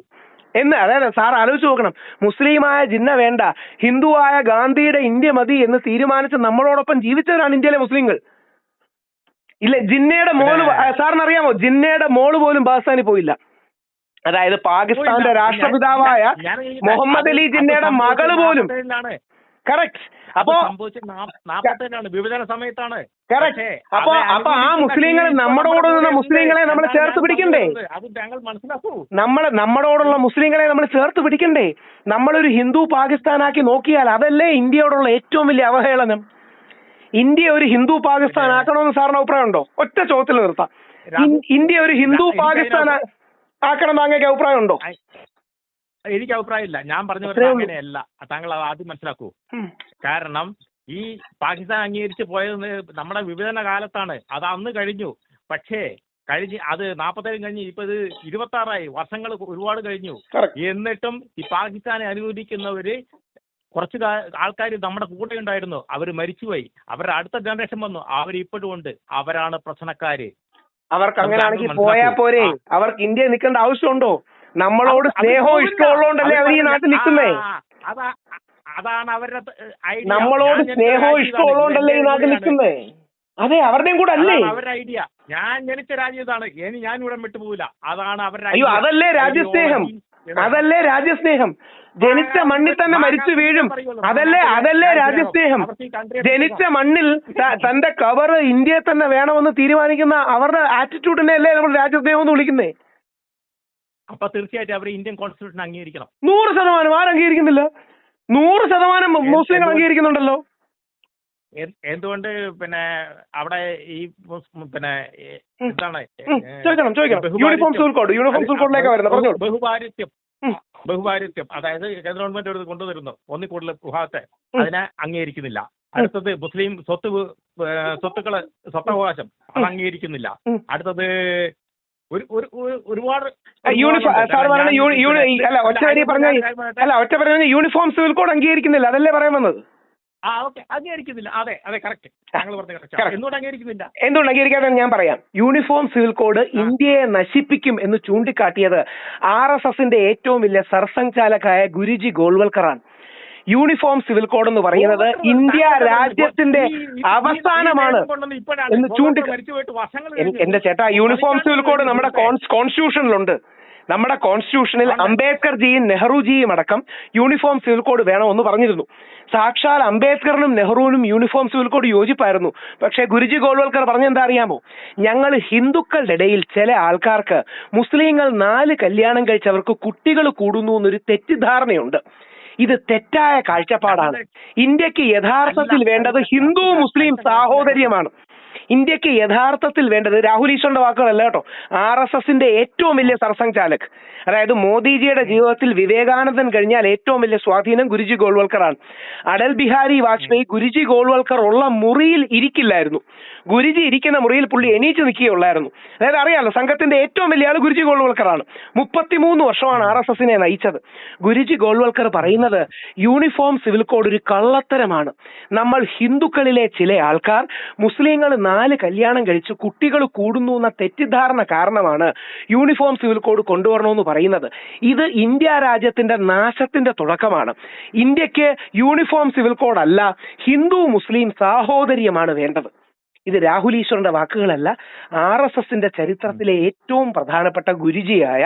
Speaker 2: എന്ന്. അതായത് സാർ ആലോചിച്ച് നോക്കണം, മുസ്ലിമായ ജിന്ന വേണ്ട, ഹിന്ദുവായ ഗാന്ധിയുടെ ഇന്ത്യ മതി എന്ന് തീരുമാനിച്ച് നമ്മളോടൊപ്പം ജീവിച്ചവരാണ് ഇന്ത്യയിലെ മുസ്ലിങ്ങൾ. ഇല്ല, ജിന്നയുടെ മോള്, സാറിന് അറിയാമോ, ജിന്നയുടെ മോള് പോലും പാകിസ്ഥാനിൽ പോയില്ല. അതായത് പാകിസ്ഥാന്റെ രാഷ്ട്രപിതാവായ മുഹമ്മദ് അലി ജിന്നയുടെ മകള് പോലും. കറക്റ്റ്. അപ്പോ
Speaker 3: വിഭജന സമയത്താണ്.
Speaker 2: കറക്റ്റ്. അപ്പൊ ആ മുസ്ലിങ്ങൾ നമ്മളോട് നിന്ന മുസ്ലിങ്ങളെ നമ്മൾ ചേർത്ത് പിടിക്കണ്ടേ?
Speaker 3: അത് താങ്കൾ മനസ്സിലാക്കൂ.
Speaker 2: നമ്മളോടുള്ള മുസ്ലിങ്ങളെ നമ്മൾ ചേർത്ത് പിടിക്കണ്ടേ? നമ്മളൊരു ഹിന്ദു പാകിസ്ഥാനാക്കി നോക്കിയാൽ അതല്ലേ ഇന്ത്യയോടുള്ള ഏറ്റവും വലിയ അവഹേളനം? ഇന്ത്യ ഒരു ഹിന്ദു പാകിസ്ഥാൻ ആക്കണമെന്ന് സാറിന് അഭിപ്രായം ഉണ്ടോ? ഒറ്റ ചോദ്യത്തിൽ നിർത്താം. ഇന്ത്യ ഒരു ഹിന്ദു പാകിസ്ഥാൻ ആക്കണം എന്ന് അങ്ങേക്ക് അഭിപ്രായം ഉണ്ടോ?
Speaker 3: എനിക്ക് അഭിപ്രായമില്ല. ഞാൻ പറഞ്ഞു അങ്ങനെയല്ല. താങ്കൾ ആദ്യം മനസ്സിലാക്കൂ. കാരണം ഈ പാകിസ്ഥാൻ അംഗീകരിച്ച് പോയത് നമ്മുടെ വിഭജന കാലത്താണ്. അത് അന്ന് കഴിഞ്ഞു. പക്ഷേ അത് 47 കഴിഞ്ഞ് ഇപ്പൊ ഇത് 26 വർഷങ്ങൾ ഒരുപാട് കഴിഞ്ഞു. എന്നിട്ടും ഈ പാകിസ്ഥാനെ അനുകൂലിക്കുന്നവര് കുറച്ച് ആൾക്കാർ നമ്മുടെ കൂടെ ഉണ്ടായിരുന്നു. അവർ മരിച്ചുപോയി. അവരുടെ അടുത്ത ജനറേഷൻ വന്നു. അവർ ഇപ്പോഴും ഉണ്ട്. അവരാണ് പ്രശ്നക്കാര്.
Speaker 2: അവർക്ക് അങ്ങനെയാണെങ്കിൽ പോയാ പോരെ? അവർക്ക് ഇന്ത്യ നിൽക്കേണ്ട ആവശ്യമുണ്ടോ? നമ്മളോട് സ്നേഹവും ഇഷ്ടമുള്ളതുകൊണ്ടല്ലേ അവർ ഈ നാട്ടിൽ നിൽക്കുന്നേ?
Speaker 3: അതാണ് അവരുടെ
Speaker 2: നമ്മളോട് സ്നേഹവും ഇഷ്ടമുള്ളതുകൊണ്ടല്ലേ ഈ നാട്ടിൽ നിൽക്കുന്നേ? അതെ, അവരുടെയും കൂടെ അല്ലേ
Speaker 3: അവരുടെ ഐഡിയ. ഞാൻ ജനിച്ച രാജ്യം ഇതാണ്, ഞാൻ ഇവിടെ വിട്ടുപോകില്ല. അതാണ് അവരുടെ.
Speaker 2: അയ്യോ, അതല്ലേ രാജ്യസ്നേഹം? അതല്ലേ രാജ്യസ്നേഹം? ജനിച്ച മണ്ണിൽ തന്നെ മരിച്ചു വീഴും. അതല്ലേ രാജ്യസ്നേഹം? ജനിച്ച മണ്ണിൽ തന്റെ കവർ ഇന്ത്യയെ തന്നെ വേണമെന്ന് തീരുമാനിക്കുന്ന അവരുടെ ആറ്റിറ്റ്യൂഡിനെ അല്ലേ നമ്മൾ രാജ്യസ്നേഹം എന്ന് വിളിക്കുന്നേ?
Speaker 3: അപ്പൊ തീർച്ചയായിട്ടും അവർ ഇന്ത്യൻ കോൺസ്റ്റിറ്റ്യൂഷൻ അംഗീകരിക്കണം.
Speaker 2: 100%. ആരും അംഗീകരിക്കുന്നില്ല? 100% മുസ്ലിങ്ങൾ അംഗീകരിക്കുന്നുണ്ടല്ലോ.
Speaker 3: എന്തുകൊണ്ട്? പിന്നെ അവിടെ ഈ പിന്നെ എന്താണ്
Speaker 2: ചോദിക്കണം. യൂണിഫോം സിവിൽ കോഡിലേക്ക് വരുന്നത്
Speaker 3: ബഹുഭാരിത്വം, അതായത് കേന്ദ്ര ഗവൺമെന്റ് ഒരു കൊണ്ടുവരുന്നു ഒന്നിൽ കൂടുതൽ വിഭാഗത്തെ, അതിനെ അംഗീകരിക്കുന്നില്ല. അടുത്തത് മുസ്ലിം സ്വത്തവകാശം അത് അംഗീകരിക്കുന്നില്ല. അടുത്തത് ഒരുപാട്
Speaker 2: ഒറ്റ പറഞ്ഞ യൂണിഫോം സിവിൽ കോഡ് അംഗീകരിക്കുന്നില്ല, അതല്ലേ പറയാൻ വന്നത്?
Speaker 3: ഓക്കെ, അംഗീകരിക്കുന്നില്ല. അതെ കറക്റ്റ്. താങ്കൾ പറഞ്ഞ കറക്റ്റ്. എന്തുകൊണ്ട് അംഗീകരിക്കുന്നില്ല?
Speaker 2: എന്തുകൊണ്ട് അംഗീകരിക്കാതെ ഞാൻ പറയാം. യൂണിഫോം സിവിൽ കോഡ് ഇന്ത്യയെ നശിപ്പിക്കും എന്ന് ചൂണ്ടിക്കാട്ടിയത് RSSന്റെ ഏറ്റവും വലിയ സർസംഘചാലകായ ഗുരുജി ഗോൾവൽക്കറാണ്. യൂണിഫോം സിവിൽ കോഡ് എന്ന് പറയുന്നത് ഇന്ത്യ രാജ്യത്തിന്റെ അവസാനമാണ് എന്ന് എന്റെ ചേട്ടാ, യൂണിഫോം സിവിൽ കോഡ് നമ്മുടെ കോൺസ്റ്റിറ്റ്യൂഷനിലുണ്ട്. നമ്മുടെ കോൺസ്റ്റിറ്റ്യൂഷനിൽ അംബേദ്കർജിയും നെഹ്റുജിയും അടക്കം യൂണിഫോം സിവിൽ കോഡ് വേണമെന്ന് പറഞ്ഞിരുന്നു. സാക്ഷാൽ അംബേദ്കറിനും നെഹ്റുവിനും യൂണിഫോം സിവിൽ കോഡ് യോജിപ്പായിരുന്നു. പക്ഷേ ഗുരുജി ഗോൾവൽക്കർ പറഞ്ഞെന്താ അറിയാമോ? ഞങ്ങൾ ഹിന്ദുക്കളുടെ ഇടയിൽ ചില ആൾക്കാർക്ക് മുസ്ലിങ്ങൾ 4 കല്യാണം കഴിച്ചവർക്ക് കുട്ടികൾ കൂടുന്നു എന്നൊരു തെറ്റിദ്ധാരണയുണ്ട്. ഇത് തെറ്റായ കാഴ്ചപ്പാടാണ്. ഇന്ത്യക്ക് യഥാർത്ഥത്തിൽ വേണ്ടത് ഹിന്ദു മുസ്ലിം സാഹോദര്യമാണ്. ഇന്ത്യക്ക് യഥാർത്ഥത്തിൽ വേണ്ടത് രാഹുൽ ഈശ്വറിന്റെ വാക്കുകളല്ല കേട്ടോ, RSSന്റെ ഏറ്റവും വലിയ സർസംഘചാലക്, അതായത് മോദിജിയുടെ ജീവിതത്തിൽ വിവേകാനന്ദൻ കഴിഞ്ഞാൽ ഏറ്റവും വലിയ സ്വാധീനം ഗുരുജി ഗോൾവൽക്കറാണ്. അടൽ ബിഹാരി വാജ്പേയി ഗുരുജി ഗോൾവൽക്കർ ഉള്ള മുറിയിൽ ഇരിക്കില്ലായിരുന്നു. ഗുരുജി ഇരിക്കുന്ന മുറിയിൽ പുള്ളി എണീച്ച് നിൽക്കുകയുള്ളായിരുന്നു. അതായത് അറിയാമല്ലോ, സംഘത്തിന്റെ ഏറ്റവും വലിയ ആൾ ഗുരുജി ഗോൾവൽക്കറാണ്. 33 വർഷമാണ് RSSനെ നയിച്ചത്. ഗുരുജി ഗോൾവൽക്കർ പറയുന്നത് യൂണിഫോം സിവിൽ കോഡ് ഒരു കള്ളത്തരമാണ്. നമ്മൾ ഹിന്ദുക്കളിലെ ചില ആൾക്കാർ മുസ്ലിങ്ങൾ 4 കല്യാണം കഴിച്ച് കുട്ടികൾ കൂടുന്നു എന്ന തെറ്റിദ്ധാരണ കാരണമാണ് യൂണിഫോം സിവിൽ കോഡ് കൊണ്ടുവരണമെന്ന് പറയുന്നത്. ഇത് ഇന്ത്യ രാജ്യത്തിന്റെ നാശത്തിന്റെ തുടക്കമാണ്. ഇന്ത്യക്ക് യൂണിഫോം സിവിൽ കോഡ് അല്ല, ഹിന്ദു മുസ്ലിം സാഹോദര്യമാണ് വേണ്ടത്. ഇത് രാഹുൽ ഈശ്വറിന്റെ വാക്കുകളല്ല, RSSന്റെ ചരിത്രത്തിലെ ഏറ്റവും പ്രധാനപ്പെട്ട ഗുരുജിയായ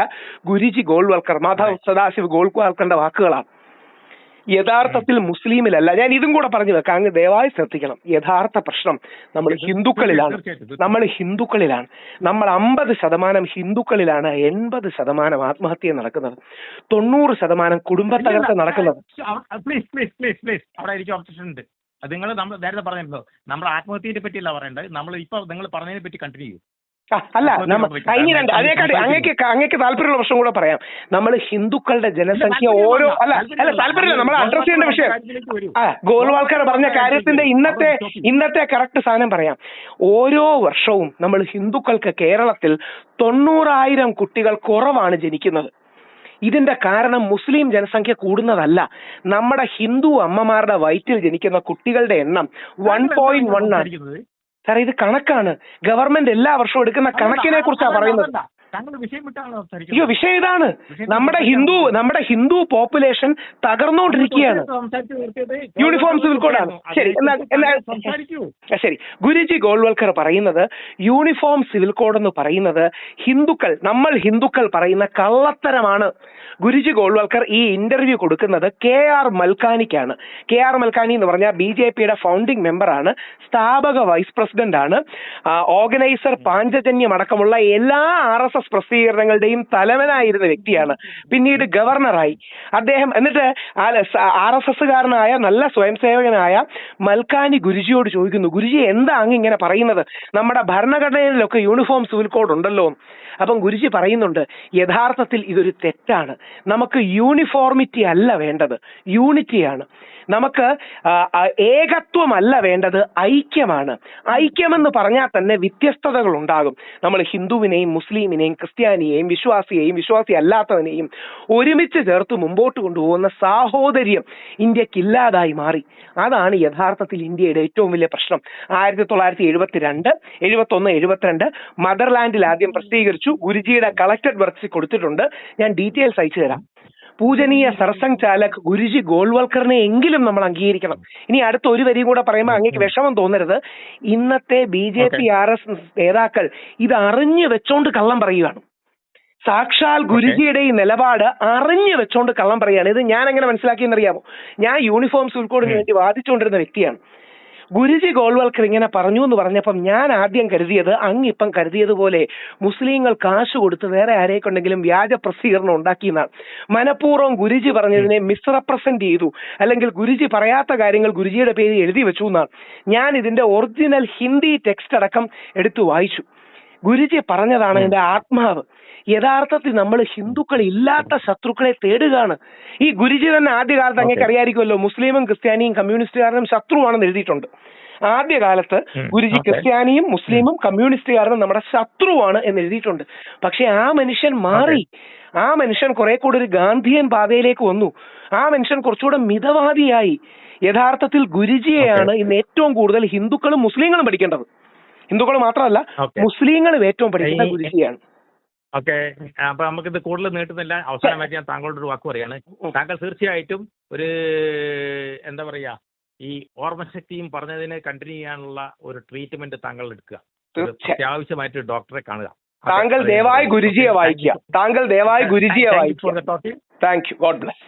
Speaker 2: ഗുരുജി ഗോൾവൽക്കർ, മാധവ് സദാശിവ് ഗോൾവൽക്കറിന്റെ വാക്കുകളാണ്. യഥാർത്ഥത്തിൽ മുസ്ലിമിലല്ല. ഞാൻ ഇതും കൂടെ പറഞ്ഞു വെക്കാം, അങ്ങ് ദയവായി ശ്രദ്ധിക്കണം. യഥാർത്ഥ പ്രശ്നം നമ്മൾ ഹിന്ദുക്കളിലാണ്. നമ്മൾ 50% ഹിന്ദുക്കളിലാണ് 80% ആത്മഹത്യ നടക്കുന്നത്, 90% കുടുംബ തകർച്ച നടക്കുന്നത്.
Speaker 3: അത് നിങ്ങൾ നേരത്തെ പറഞ്ഞല്ലോ, നമ്മൾ ആത്മഹത്യയെ പറ്റിയല്ല പറയേണ്ടത്. നമ്മൾ ഇപ്പൊ നിങ്ങൾ പറഞ്ഞതിനെ പറ്റി കണ്ടിന്യൂ ചെയ്യും.
Speaker 2: അല്ല, അങ്ങേക്ക് താല്പര്യമുള്ള പ്രശ്നം കൂടെ പറയാം. നമ്മൾ ഹിന്ദുക്കളുടെ ജനസംഖ്യ ഓരോ താല്പര്യമില്ല, നമ്മൾ അഡ്രസ് ചെയ്യേണ്ട വിഷയം. ഗോൾവാൾക്കർ പറഞ്ഞ കാര്യത്തിന്റെ ഇന്നത്തെ കറക്റ്റ് സാധനം പറയാം. ഓരോ വർഷവും നമ്മൾ ഹിന്ദുക്കൾക്ക് കേരളത്തിൽ 90,000 കുട്ടികൾ കുറവാണ് ജനിക്കുന്നത്. ഇതിന്റെ കാരണം മുസ്ലിം ജനസംഖ്യ കൂടുന്നതല്ല, നമ്മുടെ ഹിന്ദു അമ്മമാരുടെ വയറ്റിൽ ജനിക്കുന്ന കുട്ടികളുടെ എണ്ണം 1.1 ആണ്. സാറേ, ഇത് കണക്കാണ്. ഗവൺമെന്റ് എല്ലാ വർഷവും എടുക്കുന്ന കണക്കിനെ കുറിച്ചാണ് പറയുന്നത്. അയ്യോ, വിഷയം ഇതാണ്. നമ്മുടെ ഹിന്ദു പോപ്പുലേഷൻ തകർന്നുകൊണ്ടിരിക്കുകയാണ്. യൂണിഫോം സിവിൽ കോഡാണ്. ശരി, ശരി. ഗുരുജി ഗോൾവൽക്കർ പറയുന്നത് യൂണിഫോം സിവിൽ കോഡ് എന്ന് പറയുന്നത് നമ്മൾ ഹിന്ദുക്കൾ പറയുന്ന കള്ളത്തരമാണ്. ഗുരുജി ഗോൾവൽക്കർ ഈ ഇന്റർവ്യൂ കൊടുക്കുന്നത് KR മൽക്കാനിക്കാണ്. KR മൽക്കാനി എന്ന് പറഞ്ഞാൽ BJPയുടെ ഫൗണ്ടിംഗ് മെമ്പറാണ്, സ്ഥാപക വൈസ് പ്രസിഡന്റ് ആണ്, ഓർഗനൈസർ പാഞ്ചജന്യം അടക്കമുള്ള എല്ലാ RSS പ്രസിദ്ധീകരണങ്ങളുടെയും തലവനായിരുന്ന വ്യക്തിയാണ്. പിന്നീട് ഗവർണറായി അദ്ദേഹം. എന്നിട്ട് RSSകാരനായ നല്ല സ്വയം സേവകനായ മൽക്കാനി ഗുരുജിയോട് ചോദിക്കുന്നു, ഗുരുജി എന്താ അങ്ങ് ഇങ്ങനെ പറയുന്നത്? നമ്മുടെ ഭരണഘടനയിലൊക്കെ യൂണിഫോം സിവിൽ കോഡ് ഉണ്ടല്ലോ. അപ്പം ഗുരുജി പറയുന്നുണ്ട്, യഥാർത്ഥത്തിൽ ഇതൊരു തെറ്റാണ്. നമുക്ക് യൂണിഫോർമിറ്റി അല്ല വേണ്ടത്, യൂണിറ്റിയാണ്. നമുക്ക് ഏകത്വമല്ല വേണ്ടത്, ഐക്യമാണ്. ഐക്യമെന്ന് പറഞ്ഞാൽ തന്നെ വ്യത്യസ്തതകൾ ഉണ്ടാകും. നമ്മൾ ഹിന്ദുവിനെയും മുസ്ലിമിനെയും ക്രിസ്ത്യാനിയെയും വിശ്വാസിയെയും വിശ്വാസി അല്ലാത്തവനെയും ഒരുമിച്ച് ചേർത്ത് മുമ്പോട്ട് കൊണ്ടുപോകുന്ന സാഹോദര്യം ഇന്ത്യക്കില്ലാതായി മാറി. അതാണ് യഥാർത്ഥത്തിൽ ഇന്ത്യയുടെ ഏറ്റവും വലിയ പ്രശ്നം. 1972, 71, 72 മദർലാൻഡിൽ ആദ്യം പ്രസിദ്ധീകരിച്ചു. ഗുരുജിയുടെ കളക്റ്റഡ് വർക്ക്സ് കൊടുത്തിട്ടുണ്ട്. ഞാൻ ഡീറ്റെയിൽസ് അയച്ചു തരാം. പൂജനീയ സർസംഘ് ചാലക് ഗുരുജി ഗോൾവൽക്കറിനെ എങ്കിലും നമ്മൾ അംഗീകരിക്കണം. ഇനി അടുത്ത ഒരു വരിയും കൂടെ പറയുമ്പോൾ അങ്ങേക്ക് വിഷമം തോന്നരുത്. ഇന്നത്തെ BJP RSS നേതാക്കൾ ഇത് അറിഞ്ഞു വെച്ചോണ്ട് കള്ളം പറയുകയാണ്. സാക്ഷാൽ ഗുരുജിയുടെ ഈ നിലപാട് അറിഞ്ഞു വെച്ചോണ്ട് കള്ളം പറയുകയാണ്. ഇത് ഞാൻ എങ്ങനെ മനസ്സിലാക്കിയെന്നറിയാമോ? ഞാൻ യൂണിഫോം സിവിൽ കോഡിന് വേണ്ടി വാദിച്ചുകൊണ്ടിരുന്ന വ്യക്തിയാണ്. ഗുരുജി ഗോൾവൽക്കർ ഇങ്ങനെ പറഞ്ഞു എന്ന് പറഞ്ഞപ്പം ഞാൻ ആദ്യം കരുതിയത് അങ്ങിപ്പം കരുതിയതുപോലെ മുസ്ലിങ്ങൾ കാശ് കൊടുത്ത് വേറെ ആരെക്കൊണ്ടെങ്കിലും വ്യാജ പ്രസിദ്ധീകരണം ഉണ്ടാക്കിയെന്നാണ്. മനഃപൂർവ്വം ഗുരുജി പറഞ്ഞതിനെ മിസ്റെപ്രസെന്റ് ചെയ്തു, അല്ലെങ്കിൽ ഗുരുജി പറയാത്ത കാര്യങ്ങൾ ഗുരുജിയുടെ പേര് എഴുതി വെച്ചു എന്നാണ്. ഞാൻ ഇതിന്റെ ഒറിജിനൽ ഹിന്ദി ടെക്സ്റ്റ് അടക്കം എടുത്തു വായിച്ചു. ഗുരുജി പറഞ്ഞതാണ് എന്റെ ആത്മാവ്. യഥാർത്ഥത്തിൽ നമ്മൾ ഹിന്ദുക്കൾ ഇല്ലാത്ത ശത്രുക്കളെ തേടുകയാണ്. ഈ ഗുരുജി തന്നെ ആദ്യകാലത്ത് അങ്ങേക്ക് അറിയാമായിരിക്കുമല്ലോ, മുസ്ലിമും ക്രിസ്ത്യാനിയും കമ്മ്യൂണിസ്റ്റുകാരനും ശത്രുവാണെന്ന് എഴുതിയിട്ടുണ്ട്. ആദ്യകാലത്ത് ഗുരുജി ക്രിസ്ത്യാനിയും മുസ്ലിമും കമ്മ്യൂണിസ്റ്റുകാരനും നമ്മുടെ ശത്രുവാണ് എന്ന് എഴുതിയിട്ടുണ്ട്. പക്ഷെ ആ മനുഷ്യൻ മാറി. ആ മനുഷ്യൻ കുറെ കൂടെ ഒരു ഗാന്ധിയൻ പാതയിലേക്ക് വന്നു. ആ മനുഷ്യൻ കുറച്ചുകൂടെ മിതവാദിയായി. യഥാർത്ഥത്തിൽ ഗുരുജിയെയാണ് ഇന്ന് ഏറ്റവും കൂടുതൽ ഹിന്ദുക്കളും മുസ്ലിങ്ങളും പഠിക്കേണ്ടത്. ഹിന്ദുക്കൾ മാത്രമല്ല, മുസ്ലിങ്ങളും ഏറ്റവും പഠിക്കേണ്ട ഗുരുജിയാണ്.
Speaker 3: ഓക്കെ, അപ്പൊ നമുക്കിത് കൂടുതൽ നീട്ടുന്നില്ല. അവസാനമായിട്ട് ഞാൻ താങ്കളോട് ഒരു വാക്ക് പറയാണ്. താങ്കൾ തീർച്ചയായിട്ടും ഒരു എന്താ പറയാ, ഈ ഓർമ്മശക്തിയും പറഞ്ഞതിനെ കണ്ടിന്യൂ ചെയ്യാനുള്ള ഒരു ട്രീറ്റ്മെന്റ് താങ്കൾ എടുക്കുക. അത്യാവശ്യമായിട്ട് ഡോക്ടറെ കാണുക.
Speaker 2: താങ്കൾ ദയവായി ഗുരുജിയെ വായിക്കുക. താങ്കൾ ദയവായി ഗുരുജിയെ വായിക്കുക. Thank you. God bless.